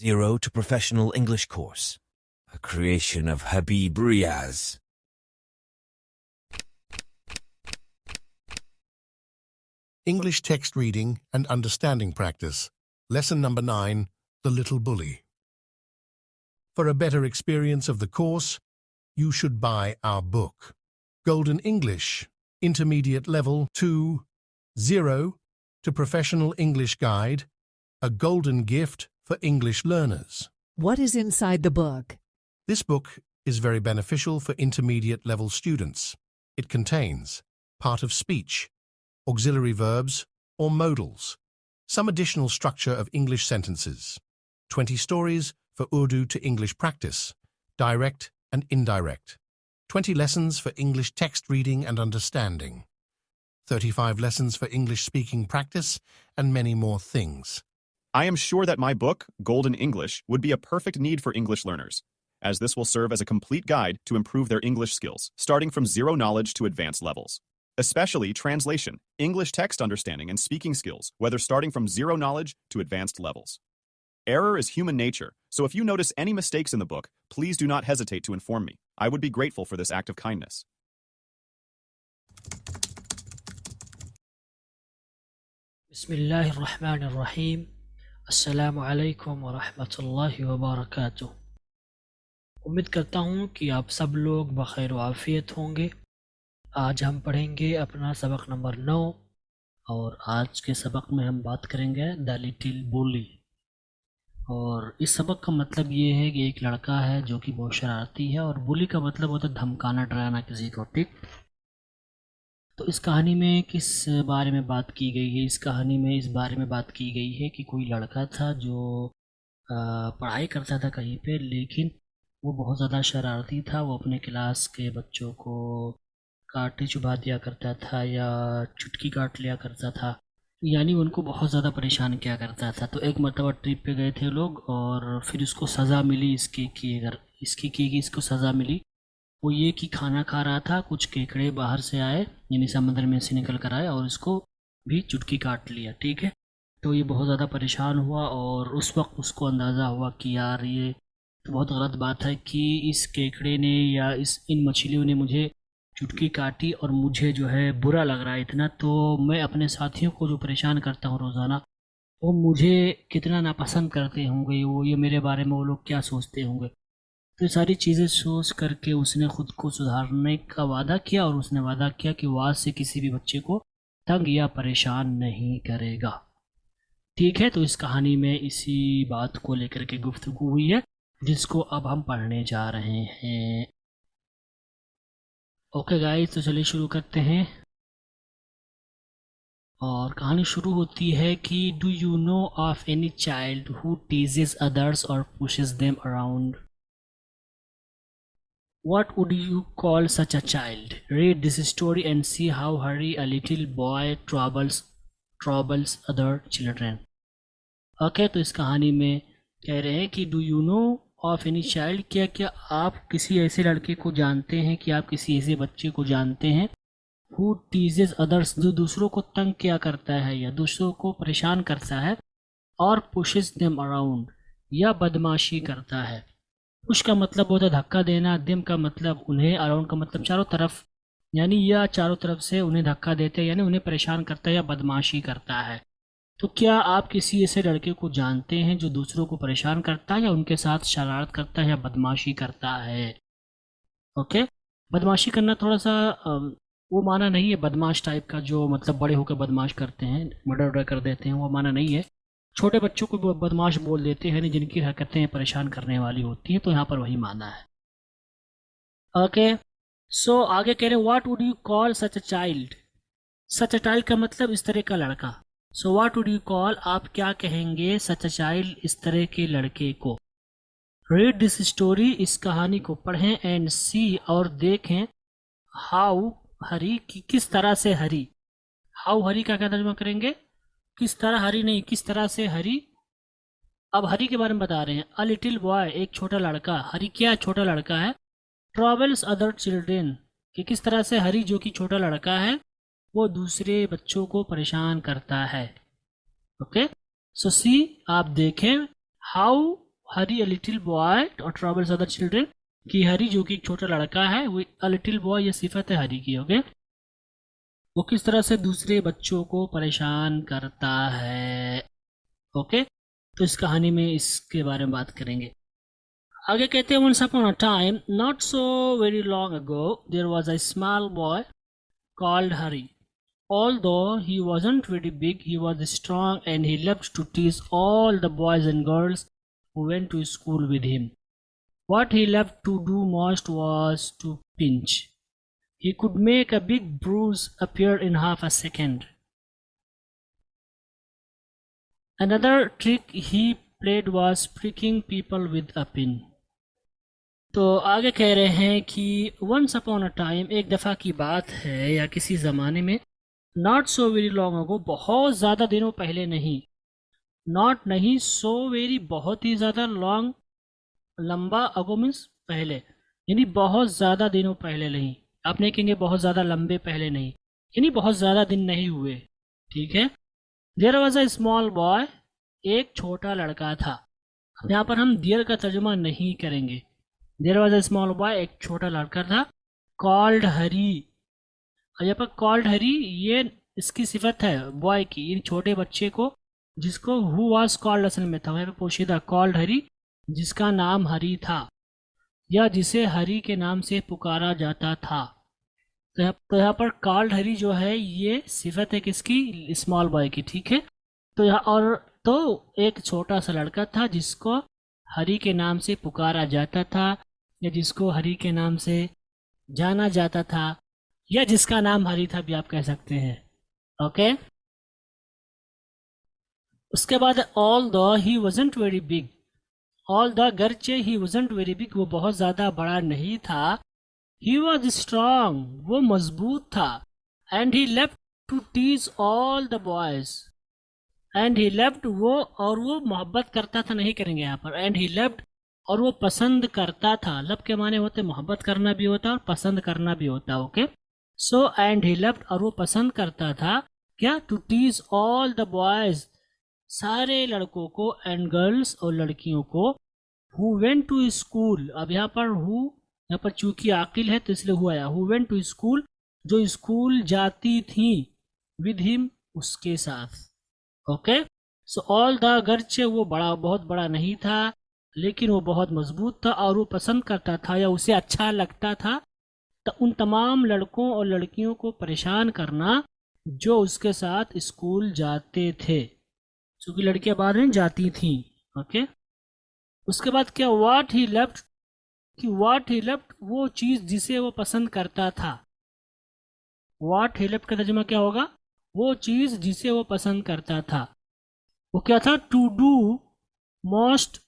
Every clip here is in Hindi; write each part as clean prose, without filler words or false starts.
Zero to Professional English Course, a creation of Habib Riaz. English Text Reading and Understanding Practice. Lesson number 9, The Little Bully. For a better experience of the course, you should buy our book, Golden English, Intermediate Level 2, 0 to Professional English Guide, a golden gift for English learners. What is inside the book? This book is very beneficial for intermediate level students. It contains part of speech, auxiliary verbs or modals, some additional structure of English sentences, 20 stories for Urdu to English practice, direct and indirect, 20 lessons for English text reading and understanding, 35 lessons for English speaking practice, and many more things. I am sure that my book, Golden English, would be a perfect need for English learners, as this will serve as a complete guide to improve their English skills, starting from zero knowledge to advanced levels. Especially translation, English text understanding, and speaking skills, whether starting from zero knowledge to advanced levels. Error is human nature, so if you notice any mistakes in the book, please do not hesitate to inform me. I would be grateful for this act of kindness. बिस्मिल्लाहिर्रहमानिर्रहीम अस्सलामु अलैकुम व रहमतुल्लाहि व बरकातुहू। उम्मीद करता हूँ कि आप सब लोग बखैर व आफियत होंगे। आज हम पढ़ेंगे अपना सबक नंबर 9 और आज के सबक में हम बात करेंगे द लिटिल बुली। और इस सबक का मतलब ये है कि एक लड़का है जो कि बहुत शरारती है, और बुली का मतलब होता है धमकाना, डराना किसी को, ठीक। तो इस कहानी में किस बारे में बात की गई है? इस कहानी में इस बारे में बात की गई है कि कोई लड़का था जो पढ़ाई करता था कहीं पे, लेकिन वो बहुत ज़्यादा शरारती था। वो अपने क्लास के बच्चों को काटे चुभा दिया करता था या चुटकी काट लिया करता था, यानी उनको बहुत ज़्यादा परेशान किया करता था। तो एक मरतबा ट्रिप पे गए थे लोग और फिर उसको सज़ा मिली इसको सज़ा मिली वो ये कि खाना खा रहा था, कुछ केकड़े बाहर से आए, यानी समंदर में से निकल कर आए और इसको भी चुटकी काट लिया, ठीक है। तो ये बहुत ज़्यादा परेशान हुआ और उस वक्त उसको अंदाज़ा हुआ कि यार ये तो बहुत गलत बात है कि इस केकड़े ने या इन मछलियों ने मुझे चुटकी काटी और मुझे जो है बुरा लग रहा है इतना, तो मैं अपने साथियों को जो परेशान करता हूँ रोज़ाना, वो मुझे कितना नापसंद करते होंगे, वो ये मेरे बारे में वो लोग क्या सोचते होंगे। तो ये सारी चीज़ें सोच करके उसने ख़ुद को सुधारने का वादा किया और उसने वादा किया कि वो आज से किसी भी बच्चे को तंग या परेशान नहीं करेगा, ठीक है। तो इस कहानी में इसी बात को लेकर के गुफ्तगू हुई है, जिसको अब हम पढ़ने जा रहे हैं। ओके गाइस, तो चलिए शुरू करते हैं। और कहानी शुरू होती है कि do you know of any child who teases others और pushes them around? What would you call such a child? Read this story and see how Harry, a little boy, troubles other children. Okay, तो इस कहानी में कह रहे हैं कि do you know of any child, क्या आप किसी ऐसे लड़के को जानते हैं, कि आप किसी ऐसे बच्चे को जानते हैं, who teases others, जो दूसरों को तंग किया करता है या दूसरों को परेशान करता है, और pushes them around, या बदमाशी करता है। पुश का मतलब होता है धक्का देना, दिम का मतलब उन्हें, अराउंड का मतलब चारों तरफ, यानी या चारों तरफ से उन्हें धक्का देते हैं, यानी उन्हें परेशान करता है या बदमाशी करता है। तो क्या आप किसी ऐसे लड़के को जानते हैं जो दूसरों को परेशान करता है या उनके साथ शरारत करता है या बदमाशी करता है? ओके, बदमाशी करना थोड़ा सा वो माना नहीं है बदमाश टाइप का, जो मतलब बड़े होकर बदमाश करते हैं, मर्डर कर देते हैं, वो माना नहीं है। छोटे बच्चों को बदमाश बोल देते हैं जिनकी हरकतें परेशान करने वाली होती हैं, तो यहाँ पर वही माना है। ओके, सो आगे कह रहे हैं what would you call such a child. Such a child का मतलब इस तरह का लड़का। So what would you call, आप क्या कहेंगे, सच अ चाइल्ड, इस तरह के लड़के को। रीड दिस स्टोरी, इस कहानी को पढ़ें, एंड सी, और देखें, हाउ हरी, किस तरह से हरी। हाउ हरी का क्या तर्जुमा करेंगे? किस तरह हरी नहीं, किस तरह से हरी। अब हरी के बारे में बता रहे हैं। अ लिटिल बॉय, एक छोटा लड़का। हरी क्या छोटा लड़का है। ट्रॉबल्स अदर चिल्ड्रेन, कि किस तरह से हरी जो कि छोटा लड़का है वो दूसरे बच्चों को परेशान करता है। ओके, सो सी, आप देखें, how Hari a little boy और ट्रबल्स अदर चिल्ड्रन, कि हरी जो कि एक छोटा लड़का है, वो अ लिटिल बॉय ये सिफत है हरी की। ओके, वो किस तरह से दूसरे बच्चों को परेशान करता है। ओके, तो इस कहानी में इसके बारे में बात करेंगे। आगे कहते हैं, once upon a time, not so very long ago, there was a small boy called Hari. Although he wasn't very big, he was strong and he loved to tease all the boys and girls who went to school with him. What he loved to do most was to pinch. He could make a big bruise appear in half a second. Another trick he played was pricking people with a pin. तो आगे कह रहे हैं कि once upon a time, एक दफ़ा की बात है या किसी ज़माने में, not so very long ago, बहुत ज़्यादा दिनों पहले नहीं, not नहीं, so very बहुत ही ज़्यादा, long लंबा, ago means पहले, यानी बहुत ज़्यादा दिनों पहले नहीं। आप नहीं कहेंगे बहुत ज़्यादा लंबे पहले नहीं, यानी बहुत ज़्यादा दिन नहीं हुए। ठीक है, there was a small boy, एक छोटा लड़का था। अब यहाँ पर हम देयर का तर्जुमा नहीं करेंगे। There was a small boy, एक छोटा लड़का था, कॉल्ड हरी। और यहाँ पर कॉल्ड हरी ये इसकी सिफत है बॉय की, इन छोटे बच्चे को जिसको हु वाज कॉल्ड असल में था, वहाँ पे पोशीदा कॉल्ड हरी, जिसका नाम हरी था या जिसे हरी के नाम से पुकारा जाता था। तो यहाँ पर कॉल्ड हरी जो है ये सिफत है किसकी, स्मॉल बॉय की। ठीक है, तो यहाँ और तो एक छोटा सा लड़का था जिसको हरी के नाम से पुकारा जाता था या जिसको हरी के नाम से जाना जाता था या जिसका नाम हरी था भी आप कह सकते हैं। ओके, उसके बाद all the he wasn't very big, all the गर्चे ही वजंट वेरी बिग, वो बहुत ज़्यादा बड़ा नहीं था, ही वॉज स्ट्रांग, वो मजबूत था, and he left to tease all the boys, and he left वो और वो मोहब्बत करता था, नहीं करेंगे यहाँ पर, एंड ही लेफ्ट और वो पसंद करता था। लब के माने होते मोहब्बत करना भी होता और पसंद करना भी होता। Okay, so and he left और वो पसंद करता था क्या, to tease all the boys, सारे लड़कों को, एंड गर्ल्स और लड़कियों को, हु वेंट टू स्कूल। अब यहाँ पर हु, यहाँ पर चूंकि आकिल है तो इसलिए हुआ आया, हु वेंट टू स्कूल, जो स्कूल जाती थी, विद हिम, उसके साथ। ओके, सो ऑल द गर्चे वो बड़ा बहुत बड़ा नहीं था लेकिन वो बहुत मजबूत था और वो पसंद करता था या उसे अच्छा लगता था तो उन तमाम लड़कों और लड़कियों को परेशान करना जो उसके साथ स्कूल जाते थे, क्योंकि लड़कियां बाद में जाती थीं। ओके, उसके बाद क्या, व्हाट ही लेफ्ट, कि व्हाट ही लेफ्ट वो चीज़ जिसे वो पसंद करता था। व्हाट ही लेफ्ट का तर्जुमा क्या होगा, वो चीज़ जिसे वो पसंद करता था। वो क्या था, टू डू मोस्ट,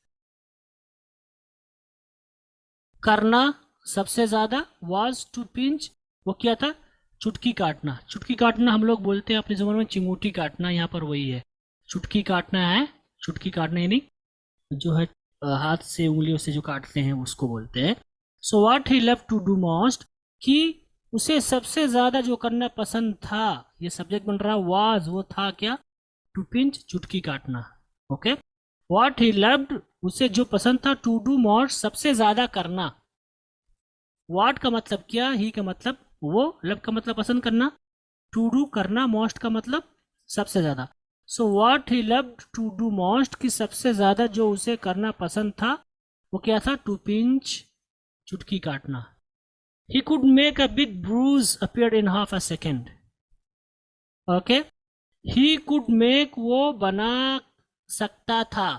करना सबसे ज़्यादा, वाज टू पिंच, वो क्या था, चुटकी काटना। चुटकी काटना हम लोग बोलते हैं अपनी ज़बान में चिंगूटी काटना, यहाँ पर वही है, चुटकी काटना है। चुटकी काटना यानी जो है हाथ से उंगलियों से जो काटते हैं उसको बोलते हैं। So what he love to do most, कि उसे सबसे ज़्यादा जो करना पसंद था, ये सब्जेक्ट बन रहा, वाज वो था क्या, टू पिंच, चुटकी काटना। ओके, व्हाट ही लव्ड उसे जो पसंद था, टू डू मोस्ट सबसे ज़्यादा करना। व्हाट का मतलब क्या, ही का मतलब वो, लव का मतलब पसंद करना, टू डू करना, मोस्ट का मतलब सबसे ज़्यादा। So what he loved to do most, कि सबसे ज़्यादा जो उसे करना पसंद था वो क्या था, टू पिंच, चुटकी काटना। He could make a big bruise appear in half a second. Okay? He could make वो बना सकता था।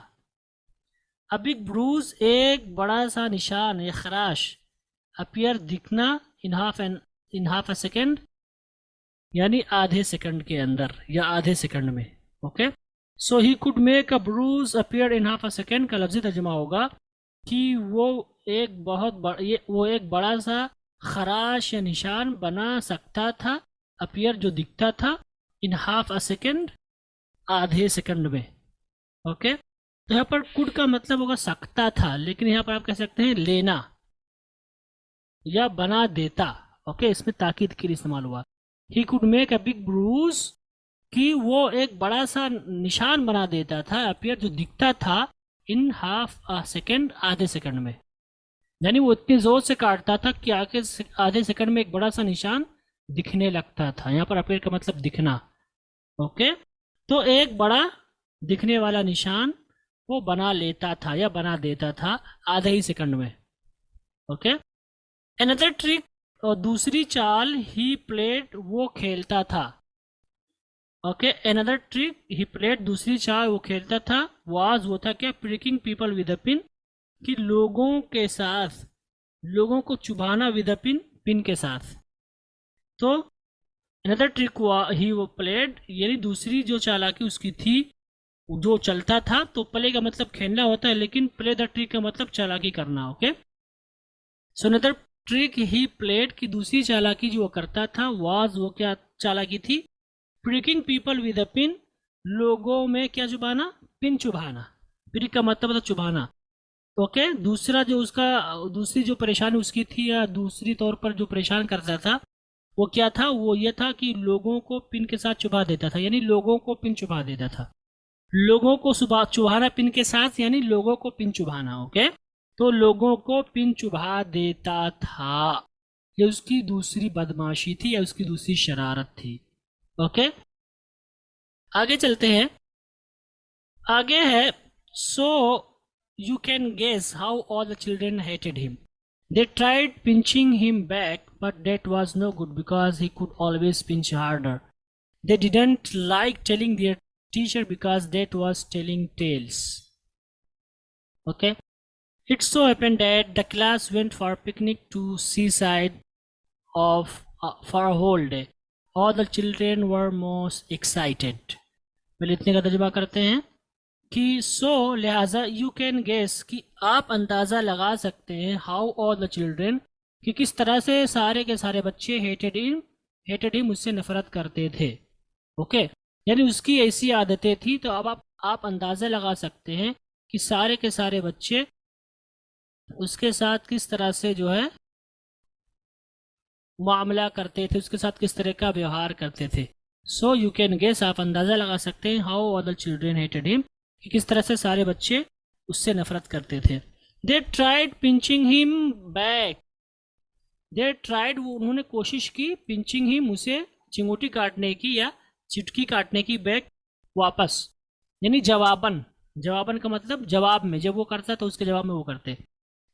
A big bruise एक बड़ा सा निशान, एक खराश, appear दिखना, in half a second यानी आधे सेकंड के अंदर या आधे सेकंड में। Okay, so he could make a bruise appear in half a second का लफ्जी तर्जुमा होगा कि वो एक बड़ा सा खराश या निशान बना सकता था, अपीयर जो दिखता था, इन हाफ अ सेकंड आधे सेकंड में। ओके, तो यहाँ पर कुड का मतलब होगा सकता था, लेकिन यहाँ पर आप कह सकते हैं लेना या बना देता। ओके, इसमें ताकीद के लिए इस्तेमाल हुआ। He could make a big bruise, कि वो एक बड़ा सा निशान बना देता था, अपीयर जो दिखता था, इन हाफ अ सेकेंड, आधे सेकंड में। यानी वो इतनी जोर से काटता था कि आधे सेकंड में एक बड़ा सा निशान दिखने लगता था। यहाँ पर अपीयर का मतलब दिखना। ओके, तो एक बड़ा दिखने वाला निशान वो बना लेता था या बना देता था आधे ही सेकंड में। ओके, अनदर ट्रिक, और दूसरी चाल, ही प्लेड, वो खेलता था। Okay, another trick he played, दूसरी चाल वो खेलता था, वाज, वो था क्या, pricking people with a pin, कि लोगों के साथ, लोगों को चुभाना विद अ पिन, पिन के साथ। तो अनदर ट्रिक ही वो प्लेड, यानी दूसरी जो चालाकी उसकी थी, जो चलता था। तो प्ले का मतलब खेलना होता है, लेकिन प्ले द ट्रिक का मतलब चालाकी करना। Okay, so another trick he played, की दूसरी चालाकी जो वो करता था, वाज, वो क्या चालाकी थी, pricking people with a pin, लोगों में क्या चुभाना, पिन चुभाना। प्रिक का मतलब था चुभाना। ओके, दूसरा जो उसका, दूसरी जो परेशानी उसकी थी, या दूसरी तौर पर जो परेशान करता था, वो क्या था, वो ये था कि लोगों को पिन के साथ चुभा देता था, यानी लोगों को पिन चुभा देता था। लोगों को चुभाना पिन के साथ, यानी लोगों को पिन चुभाना। ओके, तो लोगों को पिन चुभा देता था, ये उसकी दूसरी बदमाशी थी या उसकी दूसरी शरारत थी। ओके, आगे चलते हैं। आगे है, so you can guess how all the children hated him, they tried pinching him back but that was no good because he could always pinch harder. They didn't like telling their teacher because that was telling tales. Okay, it so happened that the class went for a picnic to seaside of for a whole day. All the children were most excited. पहले इतने का तर्जुमा करते हैं कि सो लिहाजा यू कैन गेस, कि आप अंदाज़ा लगा सकते हैं, हाउ ऑल द चिल्ड्रेन, कि किस तरह से सारे के सारे बच्चे हेटेड हिम, उससे नफरत करते थे। ओके, यानी उसकी ऐसी आदतें थी। तो अब आप अंदाज़ा लगा सकते हैं कि सारे के सारे बच्चे उसके साथ किस तरह से जो है मामला करते थे, उसके साथ किस तरह का व्यवहार करते थे। सो यू कैन गेस, आप अंदाज़ा लगा सकते हैं, how all the children hated him, कि किस तरह से सारे बच्चे उससे नफरत करते थे। दे tried pinching him back, they tried, उन्होंने कोशिश की, पिंचिंग हिम, उसे चिंगूटी काटने की या चिटकी काटने की, बैक, वापस, यानी जवाबन। जवाबन का मतलब जवाब में, जब वो करता तो उसके जवाब में वो करते।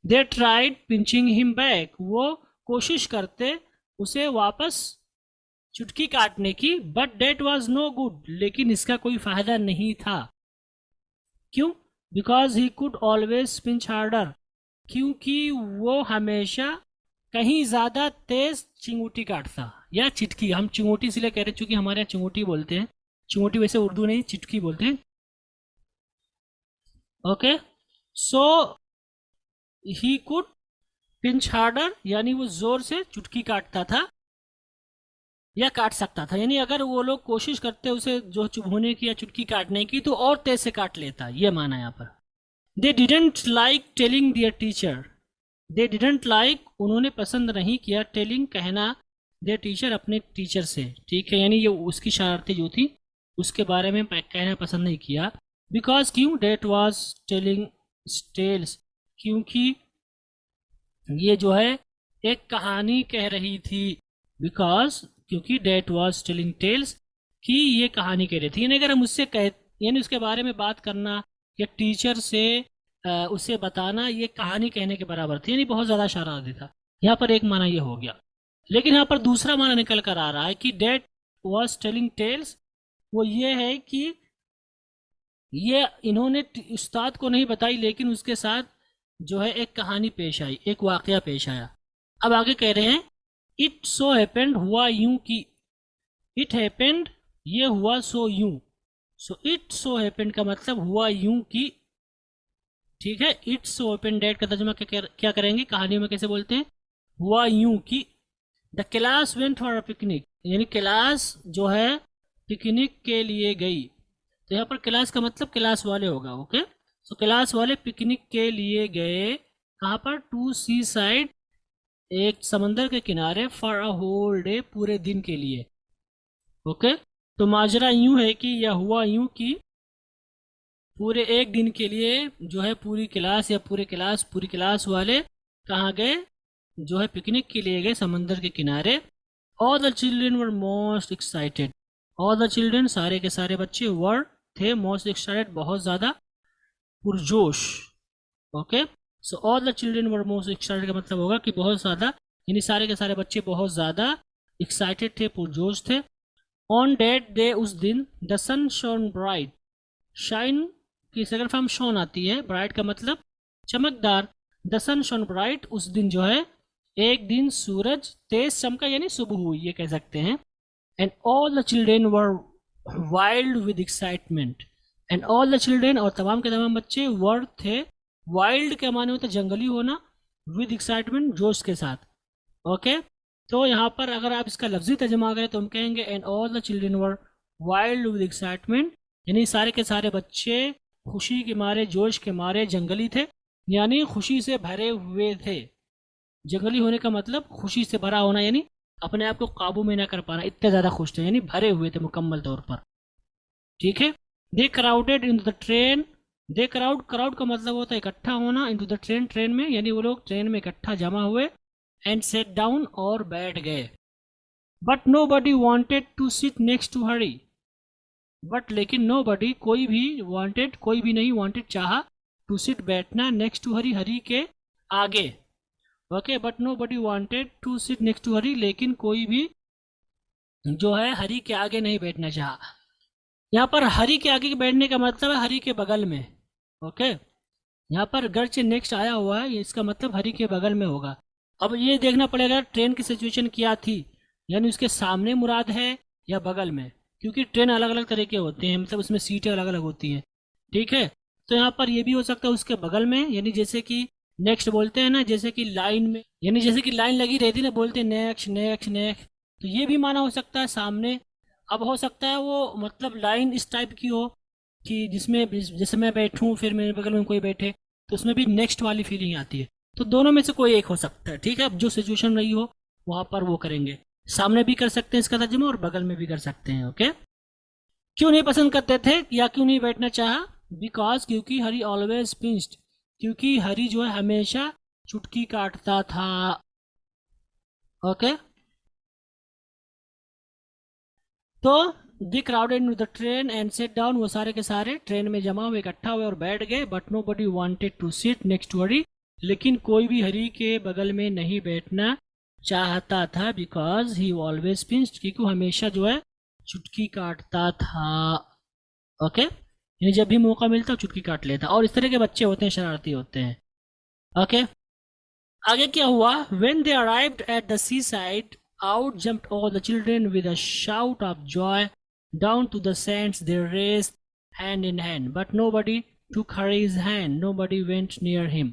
They tried pinching him back, वो कोशिश करते उसे वापस चुटकी काटने की, but that was no good, लेकिन इसका कोई फायदा नहीं था। क्यों? Because he could always pinch harder, क्योंकि वो हमेशा कहीं ज़्यादा तेज चिंगूटी काटता या चिटकी। हम चिंगूटी इसलिए कह रहे हैं चूंकि हमारे यहाँ चिंगूटी बोलते हैं, चिंगूटी वैसे उर्दू नहीं, चिटकी बोलते हैं। Okay, so he could pinch harder, यानी वो जोर से चुटकी काटता था या काट सकता था, यानी अगर वो लोग कोशिश करते उसे जो चुभोने की या चुटकी काटने की, तो और तेज से काट लेता, ये माना यहाँ पर। They didn't like telling their teacher, they didn't like, उन्होंने पसंद नहीं किया, टेलिंग, कहना, दे टीचर, अपने टीचर से। ठीक है, यानी ये उसकी शरारतें जो थी उसके बारे में कहना पसंद नहीं किया। बिकॉज, क्यों, डेट वॉज टेलिंग टेल्स, क्योंकि ये जो है एक कहानी कह रही थी। बिकॉज, क्योंकि डेट वॉज टेलिंग टेल्स, कि ये कहानी कह रही थी। यानी अगर हम उससे यानी उसके बारे में बात करना या टीचर से उसे बताना, ये कहानी कहने के बराबर थी, यानी बहुत ज़्यादा शरारती था। यहाँ पर एक माना ये हो गया, लेकिन यहाँ पर दूसरा माना निकल कर आ रहा है कि डेट वॉज टेलिंग टेल्स, वो ये है कि ये इन्होंने उस्ताद को नहीं बताई, लेकिन उसके साथ जो है एक कहानी पेश आई, एक वाकया पेश आया। अब आगे कह रहे हैं, इट सो हैपेंड, हुआ यूं कि, इट हैपेंड, ये हुआ, सो यूं, सो इट सो हैपेंड का मतलब हुआ यूं कि। ठीक है, इट्स सो हैपेंड, डेट का तर्जुमा क्या करेंगे, कहानियों में कैसे बोलते हैं, हुआ यूं कि। The class went for a picnic, यानी क्लास जो है पिकनिक के लिए गई। तो यहाँ पर क्लास का मतलब क्लास वाले होगा। ओके, सो क्लास वाले पिकनिक के लिए गए, कहाँ पर, टू सी साइड, एक समंदर के किनारे, फॉर अ होल डे, पूरे दिन के लिए। ओके, तो माजरा यूं है कि, यह हुआ यूं कि पूरे एक दिन के लिए जो है पूरी क्लास या पूरी क्लास वाले कहाँ गए, जो है पिकनिक के लिए गए समंदर के किनारे। All the children were most excited. All the children सारे के सारे बच्चे वर थे मोस्ट एक्साइटेड बहुत ज़्यादा पुरजोश। Okay, so all the children were most excited का मतलब होगा कि बहुत ज़्यादा, यानी सारे के सारे बच्चे बहुत ज़्यादा एक्साइटेड थे, पुरजोश थे। ऑन डेट डे, उस दिन, the sun shone bright. Shine की सेकंड फॉर्म शोन आती है, ब्राइट का मतलब चमकदार। द सन शोन ब्राइट, उस दिन जो है एक दिन सूरज तेज चमका, यानी सुबह हुई ये कह सकते हैं। And all the children were wild with excitement. And all the children, और तमाम के तमाम बच्चे, वर थे, वाइल्ड के माने होता जंगली होना, विद एक्साइटमेंट जोश के साथ। ओके, तो यहाँ पर अगर आप इसका लफ्जी तर्जुमा करें तो हम कहेंगे and all the children were wild with excitement, यानी सारे के सारे बच्चे खुशी के मारे, जोश के मारे जंगली थे, यानी खुशी से भरे हुए थे। जंगली होने का मतलब खुशी से भरा होना, यानी अपने आप को काबू में ना कर पाना, इतने ज़्यादा खुश थे, यानी भरे हुए थे मुकम्मल तौर पर। ठीक है। They crowded in the train. They crowd का मतलब होता है इकट्ठा होना, इनटू द ट्रेन, ट्रेन में, यानी वो लोग ट्रेन में इकट्ठा जमा हुए। एंड सेट डाउन, और बैठ गए। But nobody wanted to sit next to Hari. But लेकिन नो बडी, कोई भी, वॉन्टेड कोई भी नहीं, वॉन्टेड चाहा, टू सिट बैठना, नेक्स्ट टू हरी, हरी के आगे। Okay, but nobody wanted to sit next to Hari, लेकिन कोई भी जो है हरी के आगे नहीं बैठना चाहा। यहाँ पर हरी के आगे बैठने का मतलब है हरी के बगल में। ओके, यहाँ पर गर्च नेक्स्ट आया हुआ है, इसका मतलब हरी के बगल में होगा। अब ये देखना पड़ेगा ट्रेन की सिचुएशन क्या थी, यानी उसके सामने मुराद है या बगल में, क्योंकि ट्रेन अलग अलग तरह के होते हैं, मतलब उसमें सीटें अलग अलग होती हैं। ठीक है, तो यहाँ पर ये भी हो सकता है उसके बगल में, यानी जैसे कि नेक्स्ट बोलते हैं ना, जैसे कि लाइन में, यानी जैसे कि लाइन लगी रहती है ना, बोलते हैं नेक्स्ट नेक्स्ट नेक्स्ट, तो ये भी माना हो सकता है सामने। अब हो सकता है वो मतलब लाइन इस टाइप की हो कि जिसमें जैसे मैं बैठूं फिर मेरे बगल में कोई बैठे, तो उसमें भी नेक्स्ट वाली फीलिंग आती है। तो दोनों में से कोई एक हो सकता है। ठीक है, अब जो सिचुएशन रही हो वहां पर वो करेंगे, सामने भी कर सकते हैं इसका तर्जुमा और बगल में भी कर सकते हैं। ओके, क्यों नहीं पसंद करते थे या क्यों नहीं बैठना चाहा? बिकॉज, क्योंकि हरी ऑलवेज पिंच्ड, क्योंकि हरी जो है हमेशा चुटकी काटता था। ओके, तो they crowded in the train and set down, वो सारे के सारे ट्रेन में जमा हुए, इकट्ठा हुए और बैठ गए। But nobody wanted to sit next to Hari, लेकिन कोई भी हरी के बगल में नहीं बैठना चाहता था। बिकॉज ही ऑलवेज पिंच्ड, क्योंकि हमेशा जो है चुटकी काटता था। ओके, यानी जब भी मौका मिलता चुटकी काट लेता, और इस तरह के बच्चे होते हैं, शरारती होते हैं। ओके, आगे क्या हुआ? When they arrived at the seaside, out jumped all the children with a shout of joy. Down to the sands they raced hand in hand, but nobody took Harry's hand. Nobody went near him.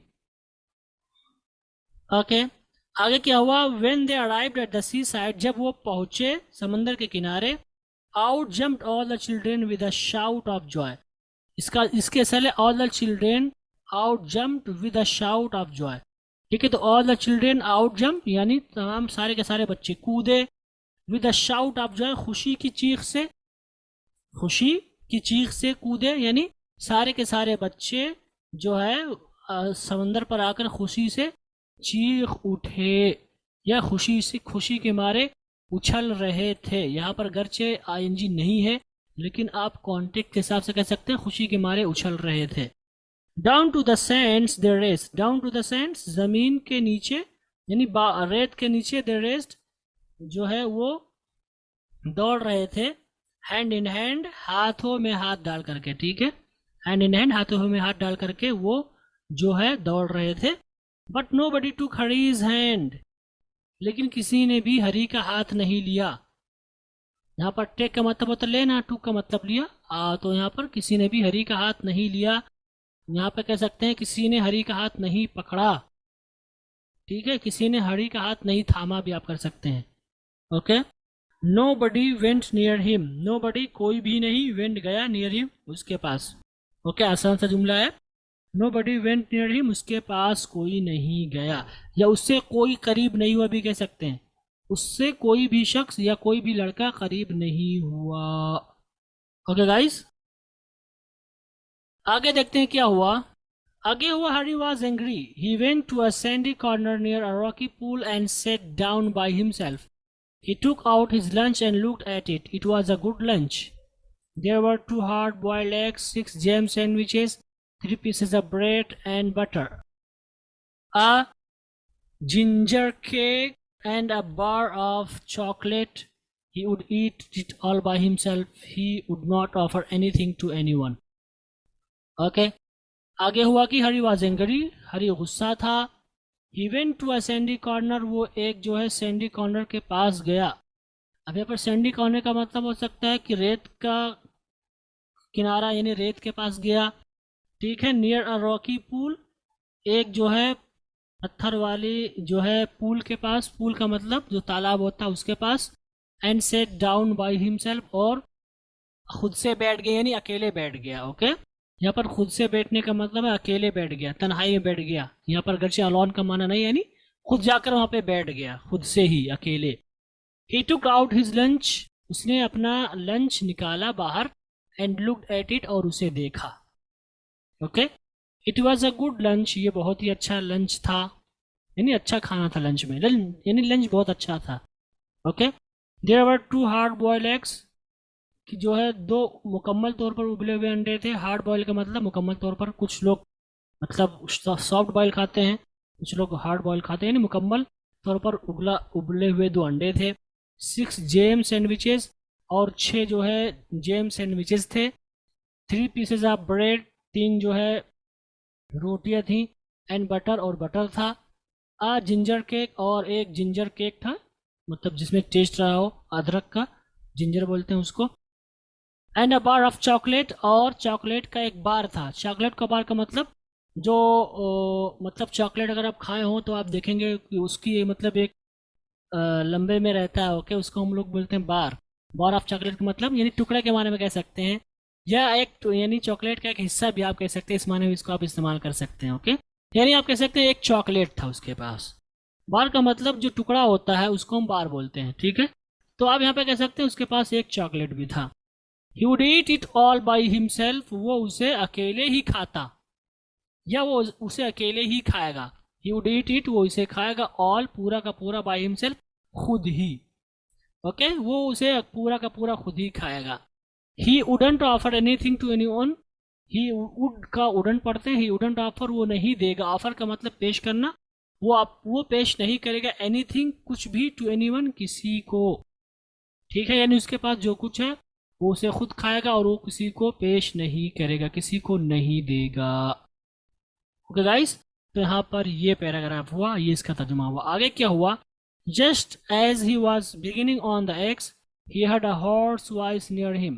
Okay, आगे क्या हुआ? When they arrived at the seaside, जब वो पहुंचे समंदर के किनारे, out jumped all the children with a shout of joy. इसके असले all the children out jumped with a shout of joy. ठीक है, तो all the children out jump, यानी तमाम सारे के सारे बच्चे कूदे, with a shout of Joy, खुशी की चीख से कूदे, यानी सारे के सारे बच्चे जो है समंदर पर आकर खुशी से चीख उठे या खुशी के मारे उछल रहे थे। यहाँ पर गर्चे आईएनजी नहीं है, लेकिन आप कॉन्टेक्स्ट के हिसाब से कह सकते हैं खुशी के मारे उछल रहे थे। Down to the sands they rest, down to the sands, जमीन के नीचे, यानी रेत के नीचे, दे रेस्ट जो है वो दौड़ रहे थे। हैंड इन हैंड, हाथों में हाथ डाल करके। ठीक है, हैंड इन हैंड, हाथों में हाथ डाल करके वो जो है दौड़ रहे थे। बट नो बडी टूक हरीज हैंड, लेकिन किसी ने भी हरी का हाथ नहीं लिया। यहाँ पर टेक का मतलब होता लेना, टूक का मतलब लिया। तो यहाँ पर किसी ने भी हरी का हाथ नहीं लिया। यहाँ पे कह सकते हैं किसी ने हरी का हाथ नहीं पकड़ा। ठीक है, किसी ने हरी का हाथ नहीं थामा भी आप कर सकते हैं। ओके, नो बडी वेंट नियर हिम, नो बडी कोई भी नहीं, वेंट गया, नियर हिम उसके पास। ओके, आसान सा जुमला है। नो बडी वेंट नियर हिम, उसके पास कोई नहीं गया, या उससे कोई करीब नहीं हुआ भी कह सकते हैं। उससे कोई भी शख्स या कोई भी लड़का करीब नहीं हुआ। ओके गाइस, आगे देखते हैं क्या हुआ। आगे हुआ Harry was angry. He went to a sandy corner near a rocky pool and sat down by himself. He took out his lunch and looked at it. It was a good lunch. There were 2 hard-boiled eggs, 6 jam sandwiches, 3 pieces of bread and butter, a ginger cake and a bar of chocolate. He would eat it all by himself. He would not offer anything to anyone. Okay. आगे हुआ कि हरी वाज एंग्री, हरी गुस्सा था। He went to a sandy corner, वो एक जो है सैंडी कॉर्नर के पास गया। अब यहाँ पर सैंडी कॉर्नर का मतलब हो सकता है कि रेत का किनारा, यानी रेत के पास गया। ठीक है। नियर अ रॉकी पूल, एक जो है पत्थर वाली जो है पूल के पास, पूल का मतलब जो तालाब होता है उसके पास। And set down by himself, और खुद से बैठ गया, यानी अकेले बैठ गया। ओके। यहाँ पर खुद से बैठने का मतलब है अकेले बैठ गया, तन्हाई में बैठ गया। यहाँ पर गर्चे अलॉन का माना नहीं, यानी खुद जाकर वहां पे बैठ गया, खुद से ही अकेले। ही टुक आउट हिज लंच, उसने अपना लंच निकाला बाहर। एंड लुक्ड एट इट, और उसे देखा। Okay. It was a good lunch, ये बहुत ही अच्छा लंच था, यानी अच्छा खाना था लंच में, यानी लंच बहुत अच्छा था। Okay. There were 2 hard boiled eggs, कि जो है 2 मुकम्मल तौर पर उबले हुए अंडे थे। हार्ड बॉयल का मतलब मुकम्मल तौर पर, कुछ लोग मतलब सॉफ्ट बॉयल खाते हैं, कुछ लोग हार्ड बॉयल खाते हैं, यानी मुकम्मल तौर पर उबले हुए 2 अंडे थे। 6 जेम सैंडविचेस, और 6 जो है जेम सैंडविचेस थे। 3 पीसेज ऑफ ब्रेड, 3 जो है रोटियां थी। एंड बटर, और बटर था। आ जिंजर केक, और एक जिंजर केक था, मतलब जिसमें टेस्ट रहा हो अदरक का, जिंजर बोलते हैं उसको। And a bar of chocolate, और चॉकलेट का एक बार था। चॉकलेट का बार का मतलब जो मतलब चॉकलेट अगर आप खाए हो तो आप देखेंगे कि उसकी मतलब एक लंबे में रहता है। ओके। उसको हम लोग बोलते हैं बार। बार ऑफ चॉकलेट का मतलब यानी टुकड़े के माने में कह सकते हैं, या एक यानी चॉकलेट का एक हिस्सा भी आप कह सकते हैं, इस माने में इसको आप इस्तेमाल कर सकते हैं। ओके। यानी आप कह सकते हैं एक चॉकलेट था उसके पास। बार का मतलब जो टुकड़ा होता है उसको हम बार बोलते हैं। ठीक है। तो आप यहाँ पे कह सकते हैं उसके पास एक चॉकलेट भी था। He would eat it all by himself, वो उसे अकेले ही खाता, या वो उसे अकेले ही खाएगा। He would eat it, वो इसे खाएगा। all, पूरा का पूरा, by himself, खुद ही। ओके। वो उसे पूरा का पूरा खुद ही खाएगा। He wouldn't offer anything to anyone, he would का wouldn't पढ़ते हैं, he wouldn't offer, वो नहीं देगा। ऑफर का मतलब पेश करना, वो पेश नहीं करेगा। anything, कुछ भी, to anyone, किसी को। ठीक है। यानी उसके पास जो कुछ है वो उसे खुद खाएगा, और वो किसी को पेश नहीं करेगा, किसी को नहीं देगा। ओके गाइस, तो यहाँ पर ये पैराग्राफ हुआ, ये इसका तर्जुमा हुआ। आगे क्या हुआ। Just as he was beginning on the eggs, he heard a hoarse voice near him.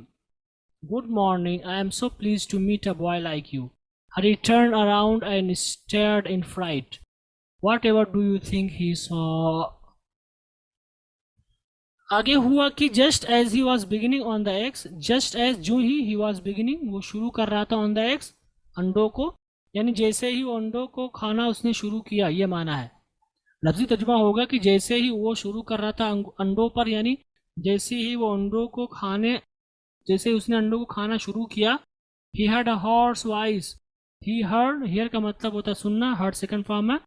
Good morning, I am so pleased to meet a boy like you. Harry turned around and stared in fright. Whatever do you think he saw? आगे हुआ कि just as he was beginning on the eggs, just as जो ही वॉज बिगिनिंग, वो शुरू कर रहा था, ऑन द एक्स, अंडों को, यानी जैसे ही अंडों को खाना उसने शुरू किया, ये माना है। लफ्जी तर्जुमा होगा कि जैसे ही वो शुरू कर रहा था अंडों पर, यानी जैसे ही वो अंडों को खाने, जैसे ही उसने अंडों को खाना शुरू किया। ही heard a hoarse voice, he heard, here का मतलब होता है सुनना, हर्ड सेकंड फॉर्म है।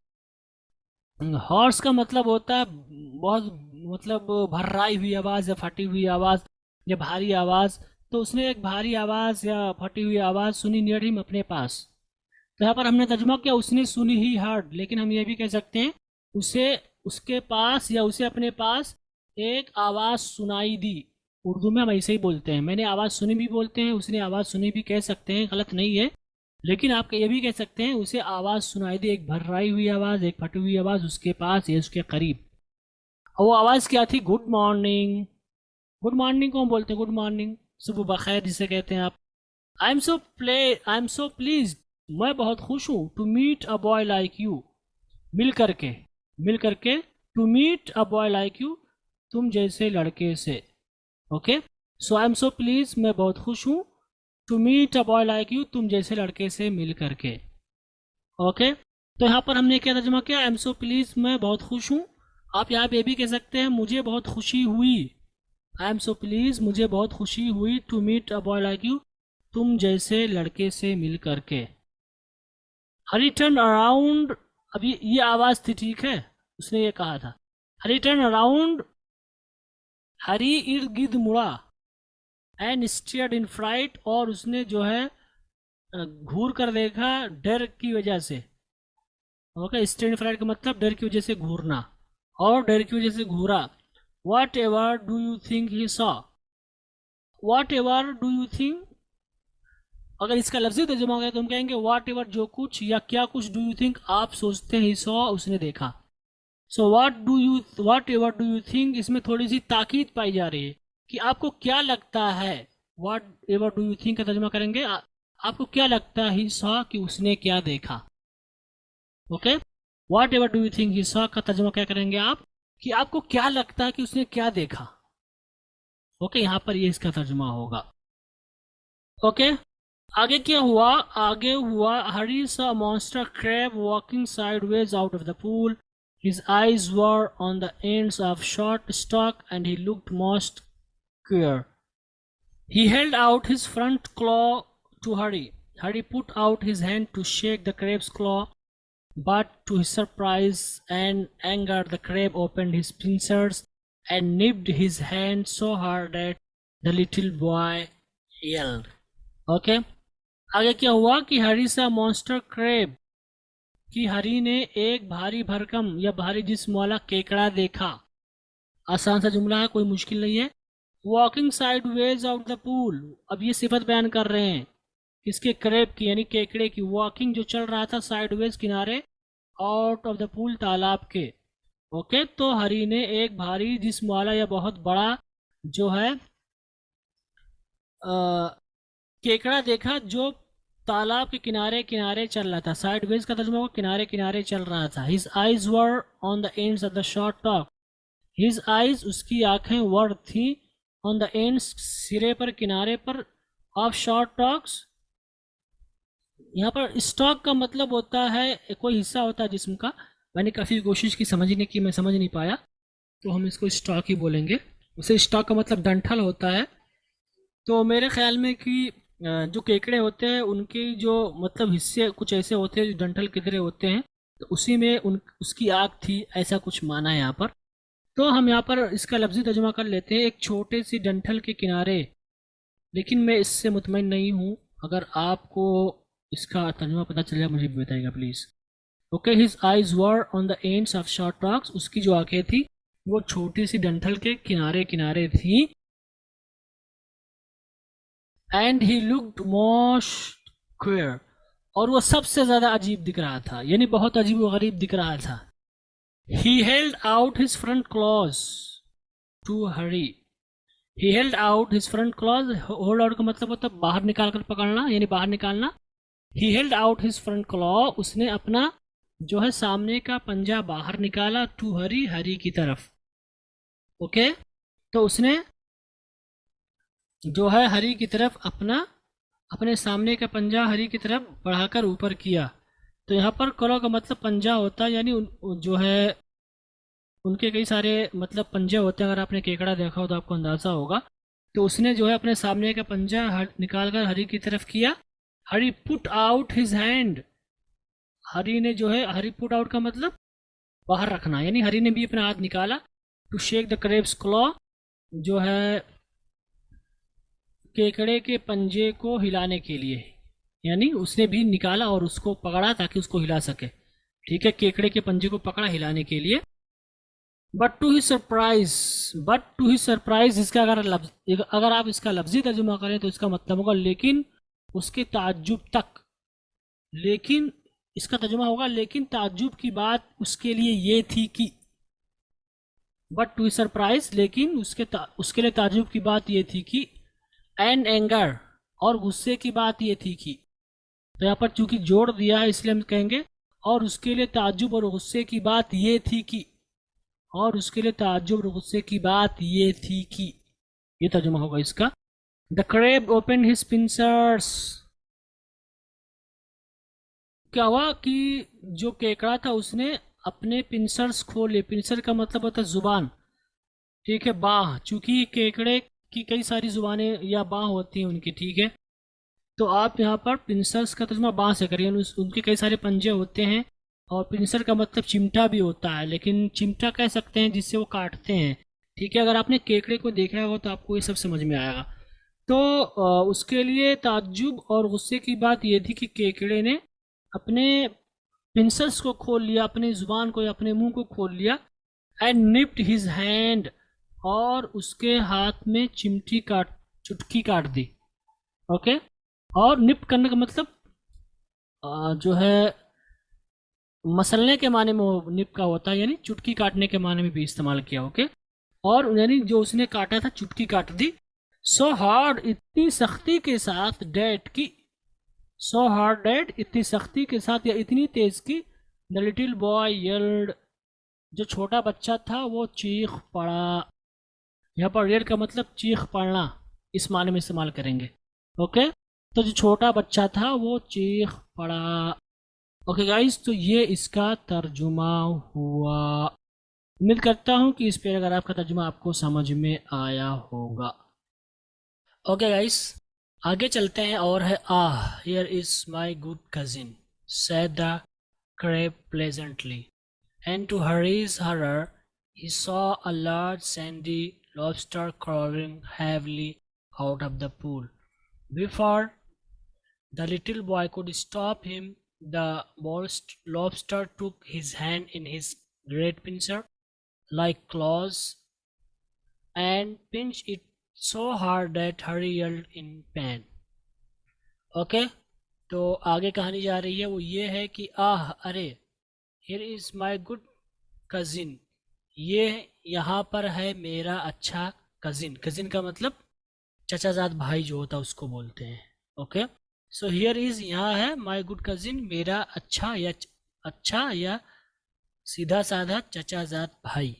हॉर्स का मतलब होता है बहुत मतलब भर्राई हुई आवाज़ या फटी हुई आवाज़ या भारी आवाज़। तो उसने एक भारी आवाज़ या फटी हुई आवाज़ सुनी नियर हिम, अपने पास। तो यहाँ पर हमने तर्जुमा किया उसने सुनी ही हर्ड, लेकिन हम ये भी कह सकते हैं उसे उसके पास या उसे अपने पास एक आवाज़ सुनाई दी। उर्दू में हम ऐसे ही बोलते हैं, मैंने आवाज़ सुनी भी बोलते हैं, उसने आवाज़ सुनी भी कह सकते हैं, गलत नहीं है। लेकिन आप ये भी कह सकते हैं उसे आवाज़ सुनाई दी, एक भर्राई हुई आवाज़, एक फटी हुई आवाज़ उसके पास या उसके करीब। और वो आवाज़ क्या थी? Good morning. गुड मॉर्निंग को हम बोलते हैं गुड मॉर्निंग, सुबह बखैर जिसे कहते हैं आप। आई एम सो प्लीज, मैं बहुत खुश हूँ। To meet a boy like you, मिल करके to meet a boy like you, तुम जैसे लड़के से। Okay, so I am so please, मैं बहुत खुश हूँ। To meet a boy like you, तुम जैसे लड़के से मिल करके। ओके, तो यहाँ पर हमने क्या तर्जुमा किया? आई एम सो प्लीज, मैं बहुत खुश हूँ। आप यहाँ पे ये भी कह सकते हैं मुझे बहुत खुशी हुई। आई एम सो प्लीज, मुझे बहुत खुशी हुई। To meet a boy like you, तुम जैसे लड़के से मिल करके। हरी टर्न अराउंड, अभी ये आवाज़ थी, ठीक है, उसने ये कहा था। हरी टर्न अराउंड, हरी इर्द गिर्द मुड़ा, एंड स्टेयर्ड इन फ्राइट, और उसने जो है घूर कर देखा डर की वजह से। ओके, स्टेयर्ड इन फ्राइट का मतलब डर की वजह से घूरना, और डर की वजह से घूरा। Whatever do you think he saw, whatever do you think, अगर इसका लफ्जी तर्जुमा हो गया तो हम कहेंगे वॉट एवर, जो कुछ या क्या कुछ, डू यू थिंक आप सोचते हैं, ही सॉ उसने देखा। So what ever do you think, इसमें थोड़ी सी ताकीद पाई जा रही है कि आपको क्या लगता है। What ever do you think का तर्जुमा करेंगे आपको क्या लगता है, ही सॉ कि उसने क्या देखा। Okay, what ever do you think he saw का तर्जुमा क्या करेंगे आप, कि आपको क्या लगता है कि उसने क्या देखा। ओके, यहाँ पर ये इसका तर्जुमा होगा। ओके, आगे क्या हुआ, आगे हुआ हरी सा monster crab walking sideways out of the pool, his eyes were on the ends of short stock and he looked most cure. He held out his front claw to Harry. Harry put out his hand to shake the crab's claw, but to his surprise and anger, the crab opened his pincers and nipped his hand so hard that the little boy yelled. Okay? आगे क्या हुआ कि हरी सा मॉन्स्टर क्रेब, कि हरी ने एक भारी भरकम या भारी जिस्म वाला केकड़ा देखा। आसान सा जुमला है, कोई मुश्किल नहीं है। Walking sideways out the pool, अब ये सिफत बयान कर रहे हैं किसके, क्रेब की, यानी केकड़े की। वॉकिंग जो चल रहा था साइडवेज किनारे, आउट ऑफ द पूल तालाब के। ओके, तो हरी ने एक भारी जिस्म वाला या बहुत बड़ा जो है केकड़ा देखा जो तालाब के किनारे किनारे चल रहा था। साइडवेज का तर्जुमा होगा किनारे किनारे चल रहा था। His eyes were on the ends of the short talk, his eyes उसकी आंखें वर थी, ऑन द एंड्स सिरे पर किनारे पर, ऑफ शॉर्ट टॉक्स, यहाँ पर स्टॉक का मतलब होता है कोई हिस्सा होता है जिस्म का। मैंने काफ़ी कोशिश की समझने की, मैं समझ नहीं पाया, तो हम इसको स्टॉक ही बोलेंगे। उसे स्टॉक का मतलब डंठल होता है। तो मेरे ख्याल में कि जो केकड़े होते हैं उनके जो मतलब हिस्से कुछ ऐसे होते हैं जो डंठल की तरह होते हैं, तो उसी में उसकी आँख थी, ऐसा कुछ माना है यहाँ पर। तो हम यहाँ पर इसका लफ्ज़ी तर्जुमा कर लेते हैं, एक छोटे सी डंठल के किनारे, लेकिन मैं इससे मुतमईन नहीं हूँ। अगर आपको इसका तर्जुमा पता चल जाए मुझे भी बताइएगा please. Okay, his eyes were on the ends of short talks, उसकी जो आंखें थी वो छोटी सी डंठल के किनारे किनारे थी। And he looked most queer, और वो सबसे ज़्यादा अजीब दिख रहा था, यानी बहुत अजीब व गरीब दिख रहा था। He held out his front claws to Harry. He held out his front claws. Hold out का मतलब होता है बाहर निकाल कर पकड़ना, यानी बाहर निकालना। He held out his front claw. उसने अपना जो है सामने का पंजा बाहर निकाला, to Harry, हरी की तरफ। ओके, तो उसने जो है हरी की तरफ अपने सामने का पंजा हरी की तरफ बढ़ाकर ऊपर किया। तो यहाँ पर क्लॉ का मतलब पंजा होता है, यानी जो है उनके कई सारे मतलब पंजे होते हैं। अगर आपने केकड़ा देखा हो तो आपको अंदाज़ा होगा। तो उसने जो है अपने सामने का पंजा निकाल कर हरी की तरफ किया। हरी पुट आउट हिज हैंड, हरी ने जो है, हरी पुट आउट का मतलब बाहर रखना, यानी हरी ने भी अपना हाथ निकाला। To shake the crab's claw, जो है केकड़े के पंजे को हिलाने के लिए, यानी उसने भी निकाला और उसको पकड़ा ताकि उसको हिला सके। ठीक है, केकड़े के पंजे को पकड़ा हिलाने के लिए। बट टू ही सरप्राइज, इसका अगर आप इसका लफ्जी तर्जुमा करें तो इसका मतलब होगा लेकिन उसके ताज्जुब तक। लेकिन इसका तर्जुमा होगा लेकिन ताज्जुब की बात उसके लिए ये थी कि, बट टू ही सरप्राइज, लेकिन उसके लिए ताज्जुब की बात ये थी कि, एंड एंगर, और गुस्से की बात ये थी कि। तो यहाँ पर चूंकि जोड़ दिया है इसलिए हम कहेंगे और उसके लिए ताज्जुब और गुस्से की बात ये थी कि, और उसके लिए ताज्जुब और गुस्से की बात ये थी कि, ये तर्जुमा होगा इसका। The crab open his pincers, क्या हुआ कि जो केकड़ा था उसने अपने पिंसर्स खोले। पिंसर का मतलब होता है जुबान, ठीक है, बाह। चूंकि केकड़े की कई सारी जुबानें या बाह होती हैं उनकी, ठीक है। तो आप यहाँ पर पिंसर्स का तर्जुमा बांस से करिए, उनके कई सारे पंजे होते हैं, और पिंसर का मतलब चिमटा भी होता है, लेकिन चिमटा कह सकते हैं जिससे वो काटते हैं। ठीक है, अगर आपने केकड़े को देखा होगा तो आपको ये सब समझ में आएगा। तो उसके लिए ताज्जुब और गुस्से की बात ये थी कि केकड़े ने अपने पिंसर्स को खोल लिया, अपनी जुबान को या अपने मुंह को खोल लिया, एंड निप्ड हिज हैंड, और उसके हाथ में चुटकी काट दी। ओके, और निप्ट करने का मतलब जो है मसलने के माने में वो निप का होता है, यानी चुटकी काटने के माने में भी इस्तेमाल किया। ओके, और यानी जो उसने काटा था चुटकी काट दी। सो हार्ड, इतनी सख्ती के साथ, डेट की, सो हार्ड डेट, इतनी सख्ती के साथ या इतनी तेज की, द लिटिल बॉय येल्ड, जो छोटा बच्चा था वो चीख पड़ा। यहाँ पर येल्ड का मतलब चीख पड़ना, इस माने में इस्तेमाल करेंगे। ओके, तो जो छोटा बच्चा था वो चीख पड़ा। ओके गाइस, तो ये इसका तर्जुमा हुआ। उम्मीद करता हूँ कि इस पैराग्राफ का तर्जुमा आपको समझ में आया होगा। ओके गाइस, आगे चलते हैं, और है here is my good cousin, said the crab pleasantly, and to his horror he saw a large sandy lobster crawling heavily out of the pool. Before the little boy could stop him, the lobster took his hand in his great pincer like claws and pinched it so hard that Harry yelled in pain. Okay, तो आगे कहानी जा रही है, वो ये है कि अरे, here is my good cousin, ये यहाँ पर है मेरा अच्छा कज़िन। कज़िन का मतलब चचाजाद भाई जो होता है उसको बोलते हैं। ओके, सो हियर इज़, यहाँ है, माई गुड कज़िन, मेरा अच्छा या सीधा साधा चचाजाद भाई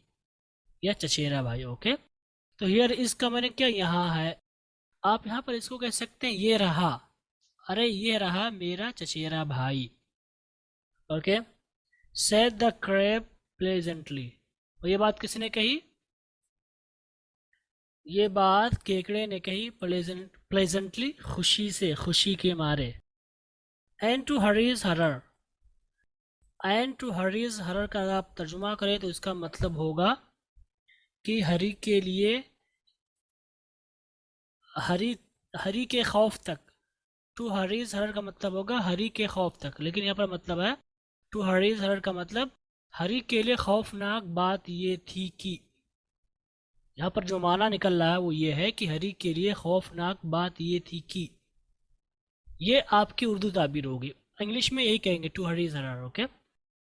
या चचेरा भाई। ओके, तो हियर इज़ का मैंने क्या, यहाँ है। आप यहाँ पर इसको कह सकते हैं ये रहा, अरे ये रहा मेरा चचेरा भाई। Okay, said the crab pleasantly, और ये बात किसने कही, ये बात केकड़े ने कही, प्लेजेंटली, खुशी से, खुशी के मारे। And to Harry's horror, and to Harry's horror का अगर आप तर्जुमा करें तो इसका मतलब होगा कि हरी के लिए, हरी के खौफ तक। टू हरीज हरर का मतलब होगा हरी के खौफ तक, लेकिन यहाँ पर मतलब है टू हरीज हरर का मतलब हरी के लिए खौफनाक बात ये थी कि, यहाँ पर जो माना निकल रहा है वो ये है कि हरी के लिए खौफनाक बात ये थी कि, ये आपकी उर्दू ताबीर होगी, इंग्लिश में यही कहेंगे to Harry's horror. Okay,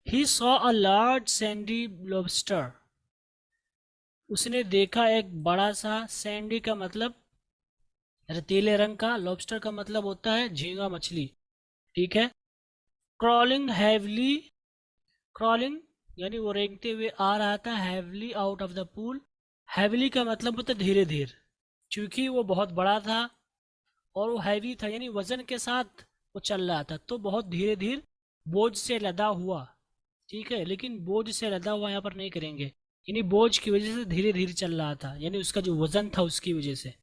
he saw a large sandy lobster, उसने देखा एक बड़ा सा, सैंडी का मतलब रेतीले रंग का, लॉबस्टर का मतलब होता है झींगा मछली। ठीक है, क्रॉलिंग हैवली, क्रॉलिंग यानी वो रेंगते हुए आ रहा था, heavily out of the pool, heavily का मतलब होता है धीरे धीरे, क्योंकि वो बहुत बड़ा था और वो हैवी था यानी वजन के साथ वो चल रहा था, तो बहुत धीरे धीरे बोझ से लदा हुआ। ठीक है, लेकिन बोझ से लदा हुआ यहाँ पर नहीं करेंगे, यानी बोझ की वजह से धीरे धीरे चल रहा था, यानी उसका जो वजन था उसकी वजह से।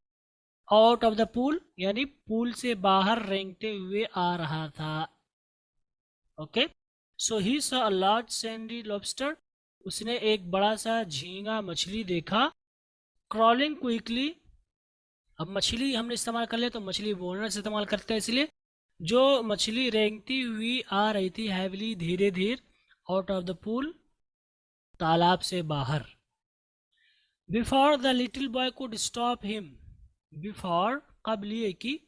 आउट ऑफ द पूल यानी पूल से बाहर रेंगते हुए आ रहा था। Okay, so he saw a large sandy lobster, उसने एक बड़ा सा झींगा मछली देखा। क्रॉलिंग क्विकली, अब मछली हमने इस्तेमाल कर लिया तो मछली बोलने से इस्तेमाल करते हैं, इसलिए जो मछली रेंगती हुई आ रही थी, हैवली, धीरे धीरे, आउट ऑफ द पूल, तालाब से बाहर। Before the little boy could stop him, before कबल ये कि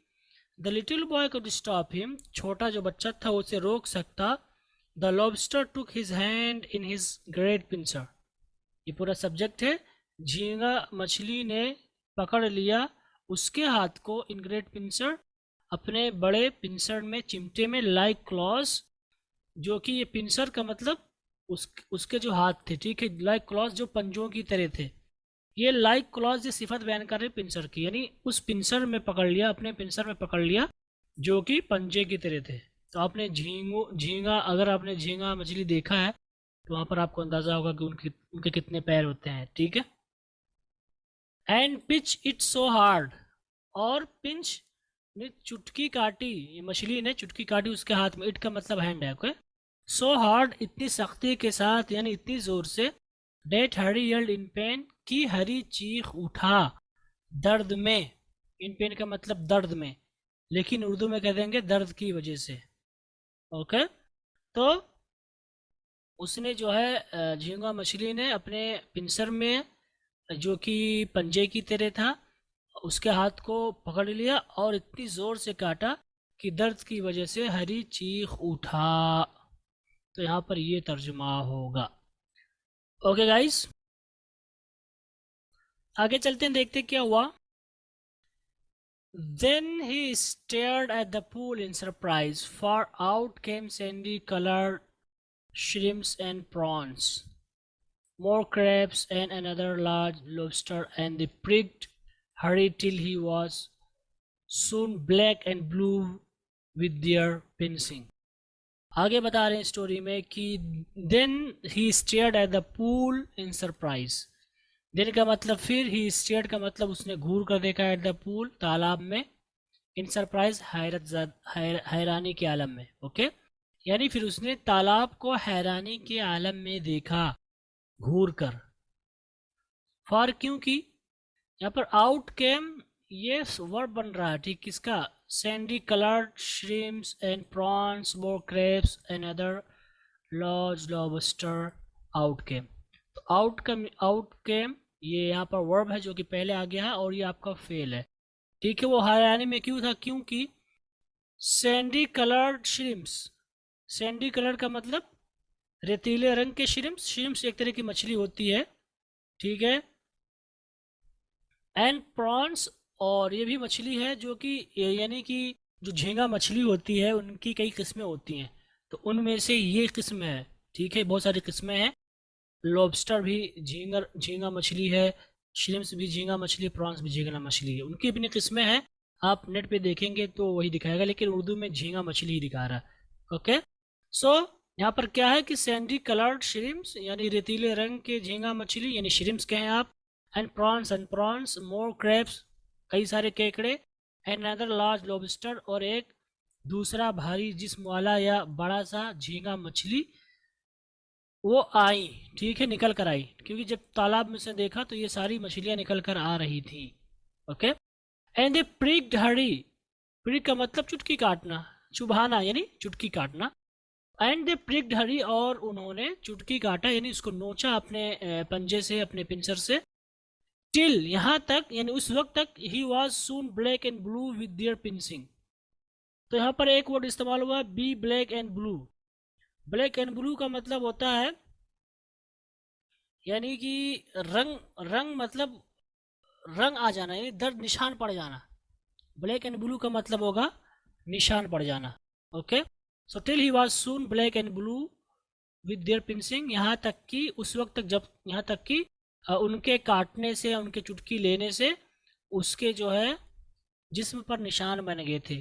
the little boy could stop him, छोटा जो बच्चा था उसे रोक सकता। The lobster took his hand in his great pincer, ये पूरा सब्जेक्ट है। झींगा मछली ने पकड़ लिया उसके हाथ को, इन ग्रेट पिंसर, अपने बड़े पिंसर में, चिमटे में, लाइक क्लॉज, जो कि ये पिंसर का मतलब उसके जो हाथ थे। ठीक है, लाइक क्लॉज जो पंजों की तरह थे, ये लाइक क्लॉज ये सिफत बयान कर रहे पिंसर की, यानी उस पिंसर में पकड़ लिया, अपने पिंसर में पकड़ लिया जो कि पंजे की तरह थे। तो आपने झींगा, अगर आपने झींगा मछली देखा है तो वहाँ पर आपको अंदाज़ा होगा कि उनके कितने पैर होते हैं। ठीक है, and pitch it so hard, और पिंच ने चुटकी काटी, ये मछली ने चुटकी काटी उसके हाथ में, इट का मतलब हैंड है, ओके। सो हार्ड, इतनी सख्ती के साथ यानी इतनी जोर से, डेट हरी यल्ड इन पेन, की हरी चीख उठा दर्द में, इन पेन का मतलब दर्द में, लेकिन उर्दू में कह देंगे दर्द की वजह से, ओके। तो उसने जो है झींगा मछली ने अपने पिंसर में जो कि पंजे की तरह था उसके हाथ को पकड़ लिया और इतनी ज़ोर से काटा कि दर्द की वजह से हरी चीख उठा। तो यहाँ पर ये तर्जुमा होगा, ओके गाइस। आगे चलते हैं, देखते क्या हुआ। Then he stared at the pool in surprise, for out came sandy colored shrimps and prawns, more crabs and another large lobster, and they pricked Harry till he was soon black and blue with their pincing. आगे बता रहे हैं स्टोरी में कि then he stared at the pool in surprise. दिन का मतलब फिर, ही स्टेयर्ड का मतलब उसने घूर कर देखा एट द पूल, तालाब में, इन सरप्राइज हैरानी के आलम में, ओके। यानी फिर उसने तालाब को हैरानी के आलम में देखा घूर कर। फॉर क्योंकि यहाँ पर आउट केम ये वर्ब बन रहा है, ठीक, किसका, sandy coloured shrimps and prawns, more crabs and other large lobster, out came. तो आउट केम ये यहाँ पर वर्ब है जो कि पहले आ गया है और ये आपका फेल है, ठीक है। वो हैरानी में क्यों था, क्योंकि Sandy coloured shrimps, Sandy colour का मतलब रेतीले रंग के श्रिम्स, श्रिम्स एक तरह की मछली होती है, ठीक है। एंड प्रॉन्स, और ये भी मछली है जो कि यानी कि जो झींगा मछली होती है उनकी कई किस्में होती हैं, तो उनमें से ये किस्म है, ठीक है। बहुत सारी किस्में हैं, लॉबस्टर भी झींगा मछली है, श्रिम्स भी झींगा मछली, प्रॉन्स भी झींगा मछली है, उनकी अपनी किस्में हैं। आप नेट पे देखेंगे तो वही दिखाएगा, लेकिन उर्दू में झींगा मछली ही दिखा रहा है, ओके। सो यहाँ पर क्या है कि सैंडी कलर्ड श्रिम्स यानी रेतीले रंग के झींगा मछली यानी श्रिम्स कहें आप, एंड प्रॉन्स मोर क्रैब्स कई सारे केकड़े, एंड अनदर लार्ज लॉबस्टर और एक दूसरा भारी जिस्म वाला या बड़ा सा झींगा मछली वो आई, ठीक है, निकल कर आई, क्योंकि जब तालाब में से देखा तो ये सारी मछलियां निकल कर आ रही थी, okay. And they pricked Hari, prick का मतलब चुटकी काटना, चुभाना यानी चुटकी काटना। एंड दे प्रिक्ड हरी, और उन्होंने चुटकी काटा यानी उसको नोचा अपने पंजे से, अपने पिंसर से, टिल यहाँ तक यानी उस वक्त तक, he was soon black and blue with their pinching. तो यहाँ पर एक वर्ड इस्तेमाल हुआ, be black and blue. Black and blue का मतलब होता है यानी कि रंग मतलब रंग आ जाना, यानी दर्द निशान पड़ जाना। ब्लैक एंड ब्लू का मतलब होगा निशान पड़ जाना, okay. So till he was soon black and blue with their pinching, यहाँ तक कि उस वक्त तक जब, यहाँ तक कि उनके काटने से, उनके चुटकी लेने से उसके जो है जिस्म पर निशान बन गए थे।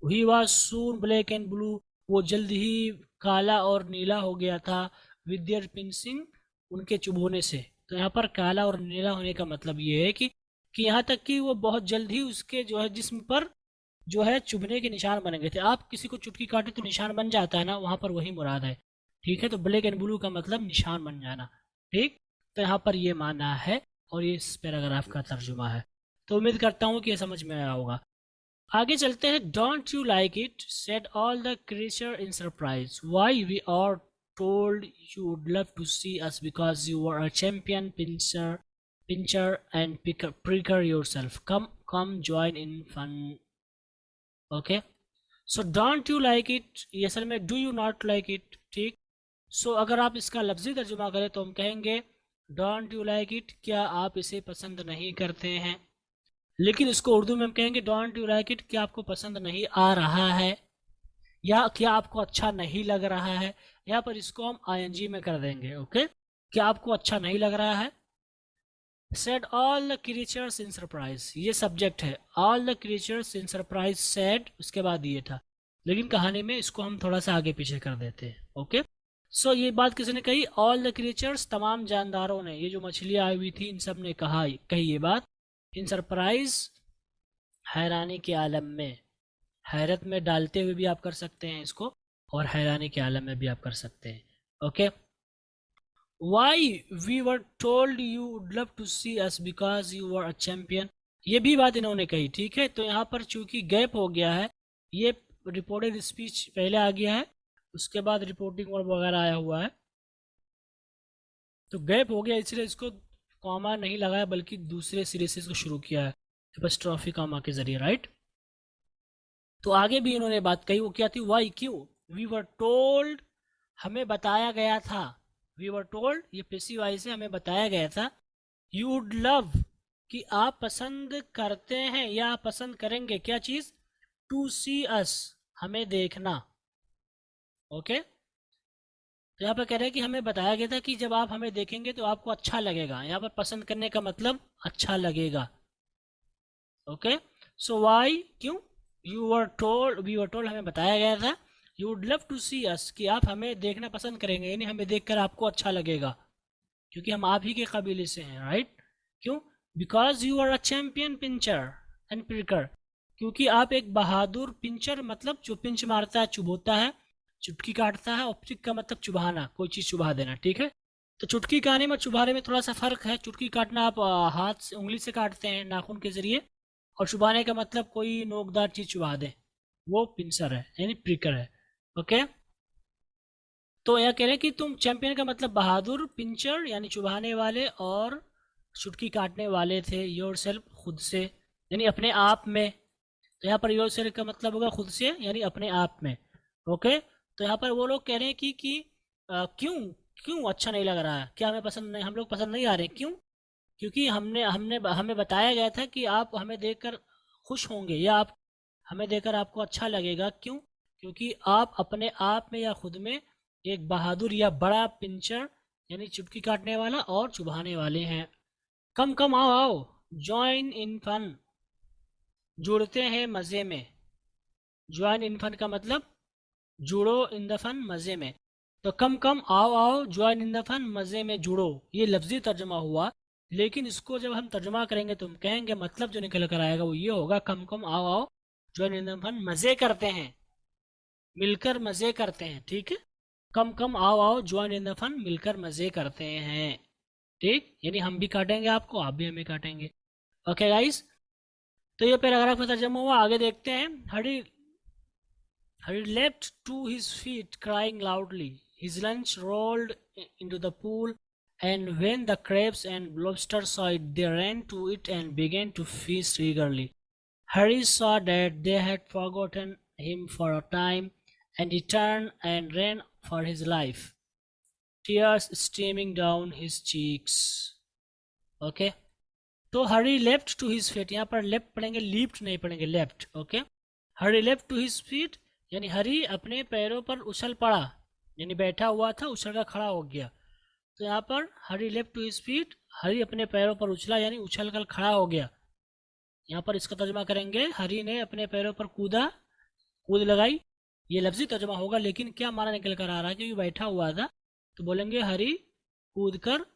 ही was soon black and blue, वो जल्द ही काला और नीला हो गया था, विद देयर पिंसिंग उनके चुभोने से। तो यहाँ पर काला और नीला होने का मतलब ये है कि यहाँ तक कि वो बहुत जल्द ही उसके जो है जिस्म पर जो है चुभने के निशान बन गए थे। आप किसी को चुटकी काटे तो निशान बन जाता है ना, वहाँ पर वही मुराद है, ठीक है। तो ब्लैक एंड ब्लू का मतलब निशान बन जाना, ठीक। तो यहाँ पर ये माना है और ये इस पैराग्राफ का तर्जुमा है। तो उम्मीद करता हूँ कि ये समझ में आया होगा। आगे चलते हैं। Don't you like it, said all the creature in surprise, why we are told you would love to see us because you were a champion pincher and pricker yourself. Come join in fun. Okay, so don't you like it, ये असल में do you not like it, ठीक। so अगर आप इसका लफ्जी तर्जुमा करें तो हम कहेंगे don't you like it, क्या आप इसे पसंद नहीं करते हैं। लेकिन इसको उर्दू में हम कहेंगे don't you like it, क्या आपको पसंद नहीं आ रहा है, या क्या आपको अच्छा नहीं लग रहा है। यहाँ पर इसको हम ING में कर देंगे, ओके। क्या आपको अच्छा नहीं लग रहा है। Said all the creatures in surprise, ये सब्जेक्ट है, all the creatures in surprise said, उसके बाद ये था, लेकिन कहानी में इसको हम थोड़ा सा आगे पीछे कर देते हैं, ओके। सो ये बात किसने कही, ऑल द क्रीचर्स, तमाम जानदारों ने, ये जो मछलियाँ आई हुई थी इन सब ने कही ये बात, इन सरप्राइज हैरानी के आलम में, हैरत में डालते हुए भी आप कर सकते हैं इसको, और हैरानी के आलम में भी आप कर सकते हैं. Okay. Why we were told you would love to see us because you were a champion. ये भी बात इन्होंने कही. ठीक है, तो यहाँ पर चूंकि गैप हो गया है, ये रिपोर्टेड स्पीच पहले आ गया है, उसके बाद रिपोर्टिंग वर्ब वगैरह आया हुआ है, तो गैप हो गया, इसलिए इसको कॉमा नहीं लगाया बल्कि दूसरे सिरे से इसको शुरू किया है एपॉस्ट्रोफी कॉमा के जरिए. राइट. तो आगे भी इन्होंने बात कही, वो क्या थी? वाई, क्यों. वी वर टोल्ड, हमें बताया गया था. वी वर टोल्ड, ये पेशी वाई से हमें बताया गया था. यू वुड लव, कि आप पसंद करते हैं या आप पसंद करेंगे क्या चीज़? टू सी अस, हमें देखना. ओके. तो यहाँ पर कह रहे हैं कि हमें बताया गया था कि जब आप हमें देखेंगे तो आपको अच्छा लगेगा. यहाँ पर पसंद करने का मतलब अच्छा लगेगा. ओके. सो वाई, क्यों. You were told, we were told, हमें बताया गया था. You would love to see us, कि आप हमें देखना पसंद करेंगे, यानी हमें देखकर आपको अच्छा लगेगा क्योंकि हम आप ही के कबीले से हैं. राइट. क्यों? Because you are a champion pincher and picker, क्योंकि आप एक बहादुर पिंचर, मतलब जो पिंच मारता है, चुभोता है, चुटकी काटता है, और पिक का मतलब चुभाना, कोई चीज़ चुभा देना. ठीक है. तो चुटकी काटने में चुभाने में थोड़ा सा फर्क है. चुटकी काटना आप हाथ से, उंगली से काटते हैं, नाखून के जरिए, और चुभाने का मतलब कोई नोकदार चीज़ चुभा दे, वो पिंचर है यानी प्रिकर है. ओके. तो यह कह रहे हैं कि तुम चैंपियन का मतलब बहादुर, पिंचर यानी चुभाने वाले, और चुटकी काटने वाले थे. योर सेल्फ, खुद से, यानी अपने आप में. तो यहाँ पर योर सेल्फ का मतलब होगा खुद से यानी अपने आप में. ओके. तो यहाँ पर वो लोग कह रहे हैं कि क्यों क्यों अच्छा नहीं लग रहा है, क्या हमें पसंद नहीं, हम लोग पसंद नहीं आ रहे. क्यों? क्योंकि हमने हमने हमें बताया गया था कि आप हमें देखकर खुश होंगे या आप हमें देखकर आपको अच्छा लगेगा. क्यों? क्योंकि आप अपने आप में या खुद में एक बहादुर या बड़ा पिंचर यानी चुटकी काटने वाला और चुभाने वाले हैं. कम कम आओ आओ, ज्वाइन इन फन, जुड़ते हैं मज़े में. ज्वाइन इन फन का मतलब जुड़ो, इन द फन, मज़े में. तो कम कम आओ आओ, ज्वाइन इन द फन, मज़े में जुड़ो, ये लफ्ज़ी तर्जमा हुआ. लेकिन इसको जब हम तर्जमा करेंगे तो हम कहेंगे मतलब जो निकल कर आएगा वो ये होगा, कम कम आओ आओ, ज्वाइन इन द फन, मज़े करते हैं, मिलकर मज़े करते हैं. ठीक है. कम कम आओ आओ, ज्वाइन इन द फन, मिलकर मज़े करते हैं. ठीक, यानी हम भी काटेंगे आपको, आप भी हमें काटेंगे. Okay guys. तो ये पैराग्राफ का तर्जमा हुआ. आगे देखते हैं. Harry leapt to his feet, crying loudly. His lunch rolled into the pool, and when the crabs and lobsters saw it, they ran to it and began to feast eagerly. Harry saw that they had forgotten him for a time, and he turned and ran for his life, tears streaming down his cheeks. Okay. तो Harry left to his feet, यहाँ पर लेफ्ट पढ़ेंगे, लीप्ट नहीं पढ़ेंगे, left. Okay. Harry left to his feet यानी हरी अपने पैरों पर उछल पड़ा, यानी बैठा हुआ था, उछल कर खड़ा हो गया. तो यहाँ पर हरी लेफ्ट टू हिज फीट, हरी अपने पैरों पर उछला यानी उछल कर खड़ा हो गया. यहाँ पर इसका तर्जमा करेंगे, हरी ने अपने पैरों पर कूदा, कूद लगाई, ये लफ्जी तर्जमा होगा. लेकिन क्या माना निकल कर आ रहा है, क्योंकि बैठा हुआ था तो बोलेंगे हरी कूद कर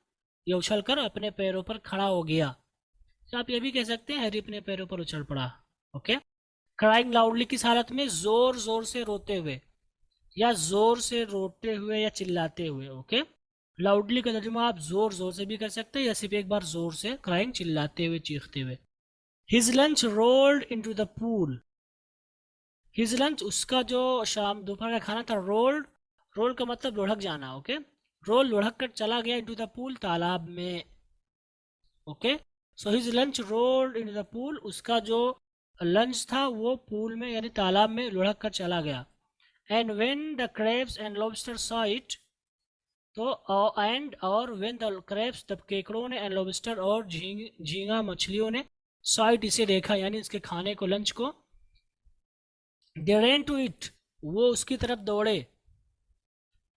या उछल कर अपने पैरों पर खड़ा हो गया. तो आप ये भी कह सकते हैं हरी अपने पैरों पर उछल पड़ा. ओके. क्राइंग लाउडली किस हालत में? जोर जोर से रोते हुए, या जोर से रोते हुए या चिल्लाते हुए. ओके. लाउडली का तर्जुमा आप जोर जोर से भी कर सकते हैं या सिर्फ एक बार जोर से, क्राइंग चिल्लाते हुए, चीखते हुए. His lunch rolled into the pool. His lunch उसका जो शाम दोपहर का खाना था, रोल्ड, रोल का मतलब लुढ़क जाना. ओके. रोल लुढ़क कर चला गया इनटू द पूल, तालाब में. Okay. So his lunch rolled into the pool, उसका जो लंच था वो पूल में यानी तालाब में लुढ़क कर चला गया. And when the crabs and lobster saw it, तो एंड और व्हेन द क्रैब्स, तब केकड़ों ने, एंड लॉबस्टर और झींगा मछलियों ने, सॉ इट इसे देखा यानी इसके खाने को, लंच को. दे रैन टू इट, वो उसकी तरफ दौड़े.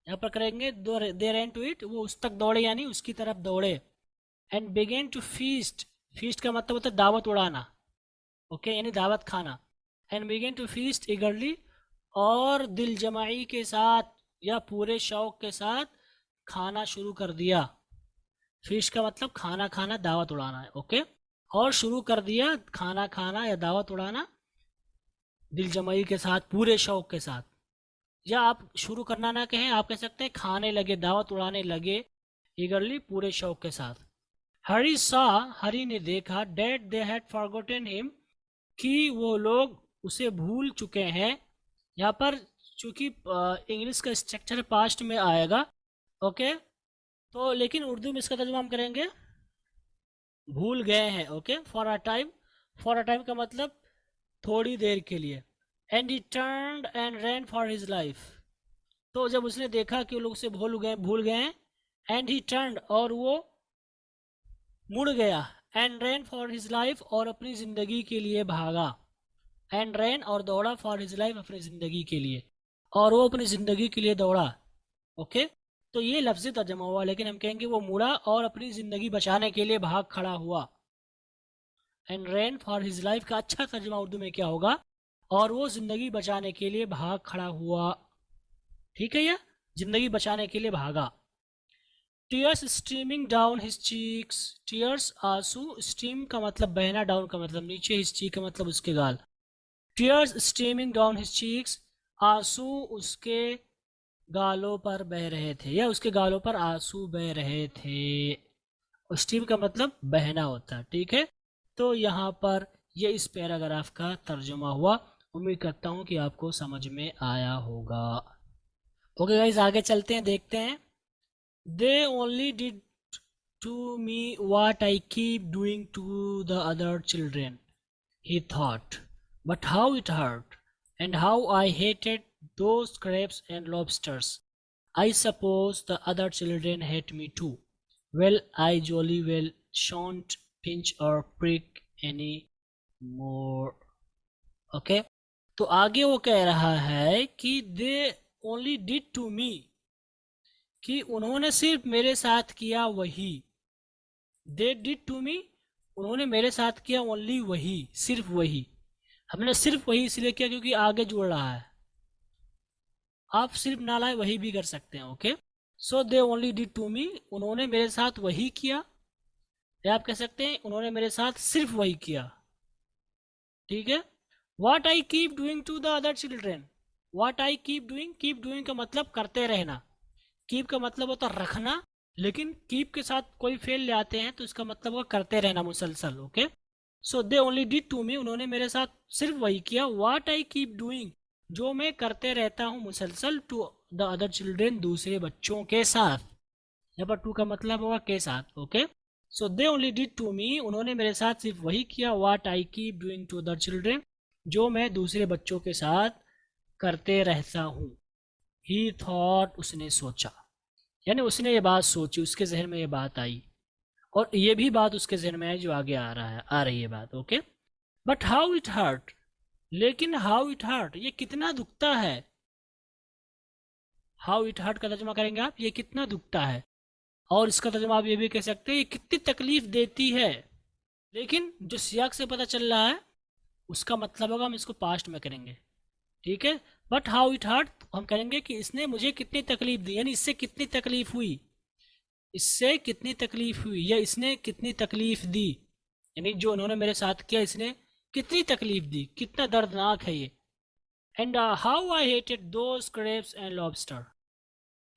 यहाँ पर करेंगे दे रैन टू इट, वो उस तक दौड़े यानी उसकी तरफ दौड़े. And began to feast, feast का मतलब होता है दावत उड़ाना. ओके. यानी दावत खाना. And began to feast eagerly, और दिल जमाई के साथ या पूरे शौक के साथ खाना शुरू कर दिया. फीस्ट का मतलब खाना खाना, दावत उड़ाना है. ओके. और शुरू कर दिया खाना खाना या दावत उड़ाना. दिल जमाई के साथ, पूरे शौक के साथ। या आप शुरू करना ना कहें, आप कह सकते हैं खाने लगे, दावत उड़ाने लगे ईगरली, पूरे शौक के साथ। हरी सा, हरी ने देखा, that they had forgotten him, कि वो लोग उसे भूल चुके हैं। यहाँ पर चूंकि इंग्लिश का स्ट्रक्चर पास्ट में आएगा, ओके, तो लेकिन उर्दू में इसका तर्जुमा हम करेंगे भूल गए हैं। Okay, for a time, for a time का मतलब थोड़ी देर के लिए। And he turned and ran for his life, तो जब उसने देखा कि वो लोग उसे भूल गए हैं, एंड ही टर्न्ड, और वो मुड़ गया, and ran for his life, और अपनी ज़िंदगी के लिए भागा। एंड रैन, और दौड़ा, फॉर हिज लाइफ, अपनी ज़िंदगी के लिए, और वो अपनी ज़िंदगी के लिए दौड़ा। ओके, तो ये लफ्ज़ी तर्जमा हुआ, लेकिन हम कहेंगे वो मुड़ा और अपनी ज़िंदगी बचाने के लिए भाग खड़ा हुआ। And ran for his life का अच्छा तर्जमा उर्दू में क्या होगा, और वो ज़िंदगी बचाने के लिए भाग खड़ा हुआ। ठीक है, या ज़िंदगी बचाने के लिए भागा। Tears streaming down his cheeks, tears आंसू, स्ट्रीम का मतलब बहना, डाउन का मतलब नीचे, हिज चीक का मतलब उसके गाल। Tears streaming down his cheeks, आंसू उसके गालों पर बह रहे थे, या उसके गालों पर आंसू बह रहे थे। स्ट्रीम का मतलब बहना होता है। ठीक है, तो यहाँ पर ये इस पैराग्राफ का तर्जुमा हुआ। उम्मीद करता हूँ कि आपको समझ में आया होगा। ओके गाइस, आगे चलते हैं, देखते हैं। They only did to me what I keep doing to the other children, he thought. But how it hurt, and how I hated those crabs and lobsters. I suppose the other children hate me too. Well, I jolly well shan't pinch or prick any more. Okay? तो आगे वो कह रहा है कि they only did to me, कि उन्होंने सिर्फ मेरे साथ किया वही। दे डिड टू मी, उन्होंने मेरे साथ किया ओनली वही, सिर्फ वही। हमने सिर्फ वही इसलिए किया क्योंकि आगे जुड़ रहा है। आप सिर्फ ना लाए वही भी कर सकते हैं। Okay, so they only did to me, उन्होंने मेरे साथ वही किया, या आप कह सकते हैं उन्होंने मेरे साथ सिर्फ वही किया। ठीक है, what I keep doing to the other children, what I keep doing का मतलब करते रहना। कीप का मतलब होता रखना, लेकिन कीप के साथ कोई फेल ले आते हैं तो इसका मतलब होगा करते रहना मुसलसल। Okay, so they only did to me, उन्होंने मेरे साथ सिर्फ वही किया। व्हाट आई कीप डूइंग, जो मैं करते रहता हूँ मुसलसल, टू द अदर चिल्ड्रेन, दूसरे बच्चों के साथ। यहाँ पर टू का मतलब होगा के साथ। Okay, so they only did to me, उन्होंने मेरे साथ सिर्फ वही किया। What I keep doing to other children, जो मैं दूसरे बच्चों के साथ करते रहता हूँ। ही थॉट, उसने सोचा, यानी उसने ये बात सोची, उसके जहन में ये बात आई, और ये भी बात उसके जहन में आई जो आगे आ रही है बात। Okay, but how it hurt, लेकिन हाउ इट हर्ट, ये कितना दुखता है। हाउ इट हर्ट का तर्जुमा करेंगे आप, ये कितना दुखता है, और इसका तर्जुमा आप ये भी कह सकते हैं ये कितनी तकलीफ देती है। लेकिन जो सियाक से पता चल रहा है उसका मतलब होगा हम इसको पास्ट में करेंगे। ठीक है, बट हाउ इट हर्ट हम करेंगे कि इसने मुझे कितनी तकलीफ दी, यानी इससे कितनी तकलीफ हुई, इससे कितनी तकलीफ हुई, या इसने कितनी तकलीफ दी, यानी जो उन्होंने मेरे साथ किया इसने कितनी तकलीफ दी, कितना दर्दनाक है ये। And how I hated those crabs and lobster,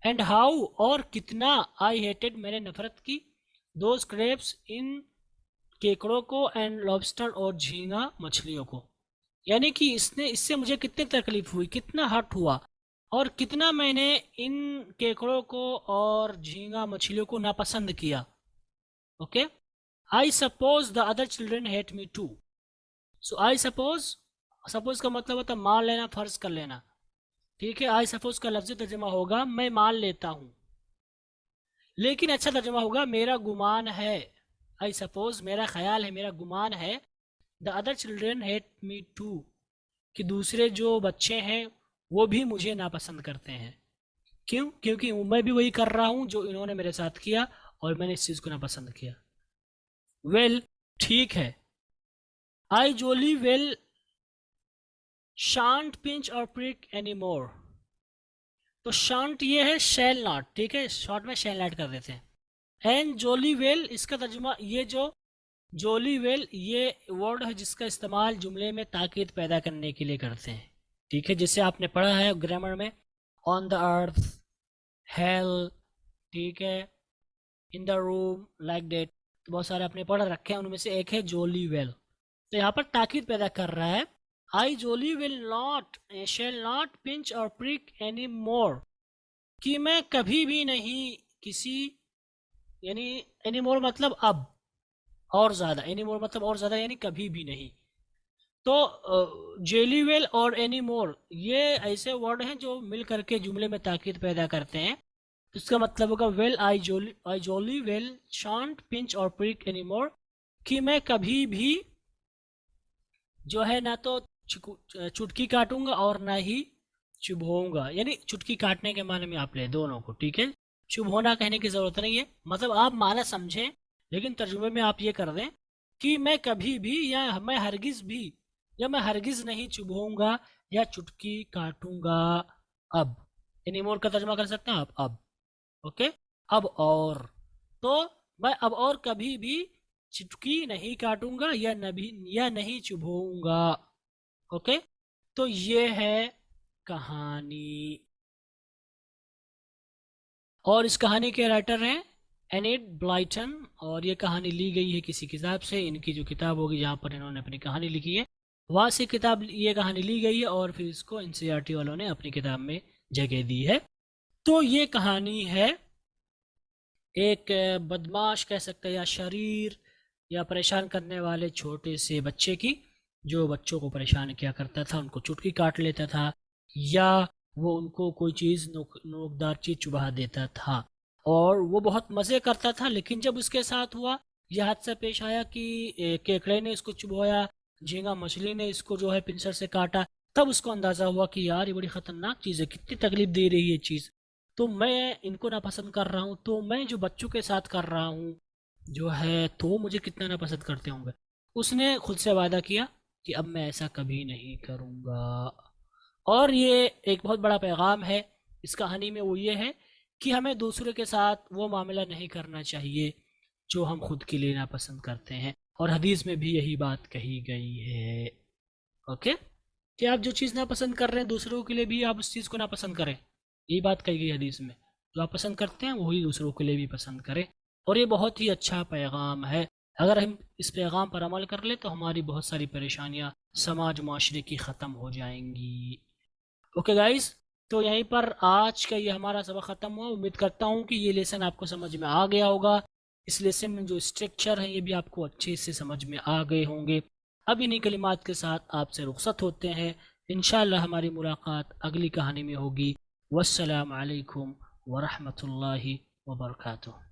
and how, और कितना, आई हेटेड, मैंने नफरत की, दोज क्रैब्स, इन केकड़ों को, एंड लॉबस्टर, और झींगा मछलियों को। यानी कि इससे मुझे कितनी तकलीफ हुई, कितना हर्ट हुआ, और कितना मैंने इन केकड़ों को और झींगा मछलियों को नापसंद किया। Okay, I suppose the other children hate me too, so I suppose का मतलब होता है मान लेना, फर्ज कर लेना। ठीक है, आई सपोज का लफ्ज़ी तर्जुमा होगा मैं मान लेता हूँ, लेकिन अच्छा तर्जुमा होगा मेरा गुमान है। आई सपोज मेरा ख्याल है, मेरा गुमान है। The other children hate me too, कि दूसरे जो बच्चे हैं वो भी मुझे नापसंद करते हैं। क्यों? क्योंकि मैं भी वही कर रहा हूँ जो इन्होंने मेरे साथ किया, और मैंने इस चीज़ को नापसंद किया। वेल, ठीक है। I jolly well shan't pinch और प्रिक एनी मोर, तो शांट ये है शैल नॉट। ठीक है, शॉर्ट में शैल नॉट कर देते हैं। एंड जोली वेल, इसका तर्जुमा, ये जो जोली वेल ये वर्ड है जिसका इस्तेमाल जुमले में ताकीद पैदा करने के लिए करते हैं, ठीक है। जिसे आपने पढ़ा है ग्रामर में, ऑन द अर्थ, हेल, ठीक है, in the room, like that, तो बहुत सारे आपने पढ़ रखे हैं, उनमें से एक है जोली वेल। तो यहाँ पर ताकीद पैदा कर रहा है, I jolly will not shall not pinch और प्रिक एनी मोर, कि मैं कभी भी नहीं किसी, यानी एनी मोर मतलब अब और ज़्यादा, एनी मोर मतलब और ज़्यादा, यानी कभी भी नहीं। तो जेली वेल और एनी मोर ये ऐसे वर्ड हैं जो मिल करके जुमले में ताकीद पैदा करते हैं। इसका मतलब होगा well I jolly well shan't pinch और प्रिक एनी मोर, कि मैं कभी भी जो है ना तो चुटकी काटूंगा और ना ही चुभोऊंगा, यानी चुटकी काटने के माने में आप ले दोनों को, ठीक है। चुभोना कहने की जरूरत नहीं है, मतलब आप माना समझें, लेकिन तर्जुमे में आप ये कर दें कि मैं कभी भी या मैं हरगिज भी या मैं हरगिज नहीं चुभोऊंगा या चुटकी काटूंगा अब। एनीमोर का तर्जुमा कर सकते हैं आप अब, ओके। अब और, तो मैं अब और कभी भी चुटकी नहीं काटूंगा या नहीं चुभोऊंगा, ओके। तो ये है कहानी, और इस कहानी के राइटर हैं एनिड ब्लाइटन, और ये कहानी ली गई है किसी किताब से। इनकी जो किताब होगी जहाँ पर इन्होंने अपनी कहानी लिखी है वहाँ से किताब ये कहानी ली गई है, और फिर इसको एनसीईआरटी वालों ने अपनी किताब में जगह दी है। तो ये कहानी है एक बदमाश कह सकते हैं या शरीर या परेशान करने वाले छोटे से बच्चे की, जो बच्चों को परेशान किया करता था, उनको चुटकी काट लेता था या वो उनको कोई चीज़ नोकदार चीज़ चुभा देता था, और वो बहुत मज़े करता था। लेकिन जब उसके साथ हुआ यह हादसा पेश आया कि केकड़े ने इसको चुभोया, झींगा मछली ने इसको जो है पिंसर से काटा, तब उसको अंदाज़ा हुआ कि यार ये बड़ी ख़तरनाक चीज़ है, कितनी तकलीफ दे रही है ये चीज़, तो मैं इनको नापसंद कर रहा हूँ, तो मैं जो बच्चों के साथ कर रहा हूँ जो है तो मुझे कितना नापसंद करते होंगे। उसने खुद से वादा किया कि अब मैं ऐसा कभी नहीं करूँगा। और ये एक बहुत बड़ा पैगाम है इस कहानी में, वो ये है कि हमें दूसरे के साथ वो मामला नहीं करना चाहिए जो हम खुद के लिए नापसंद करते हैं, और हदीस में भी यही बात कही गई है, ओके, कि आप जो चीज़ नापसंद कर रहे हैं दूसरों के लिए भी आप उस चीज़ को नापसंद करें। यही बात कही गई हदीस में, जो आप पसंद करते हैं वही दूसरों के लिए भी पसंद करें, और ये बहुत ही अच्छा पैगाम है। अगर हम इस पैगाम पर अमल कर ले तो हमारी बहुत सारी परेशानियाँ समाज माशरे की ख़त्म हो जाएंगी। ओके गाइस, तो यहीं पर आज का ये हमारा सबक ख़त्म हुआ। उम्मीद करता हूँ कि ये लेसन आपको समझ में आ गया होगा। इस लेसन में जो स्ट्रक्चर है ये भी आपको अच्छे से समझ में आ गए होंगे। अब इन्हीं कलिमात के साथ आपसे रुखसत होते हैं। इंशाअल्लाह हमारी मुलाकात अगली कहानी में होगी। वस्सलाम अलैकुम वरहमतुल्लाहि वबरकातुहू।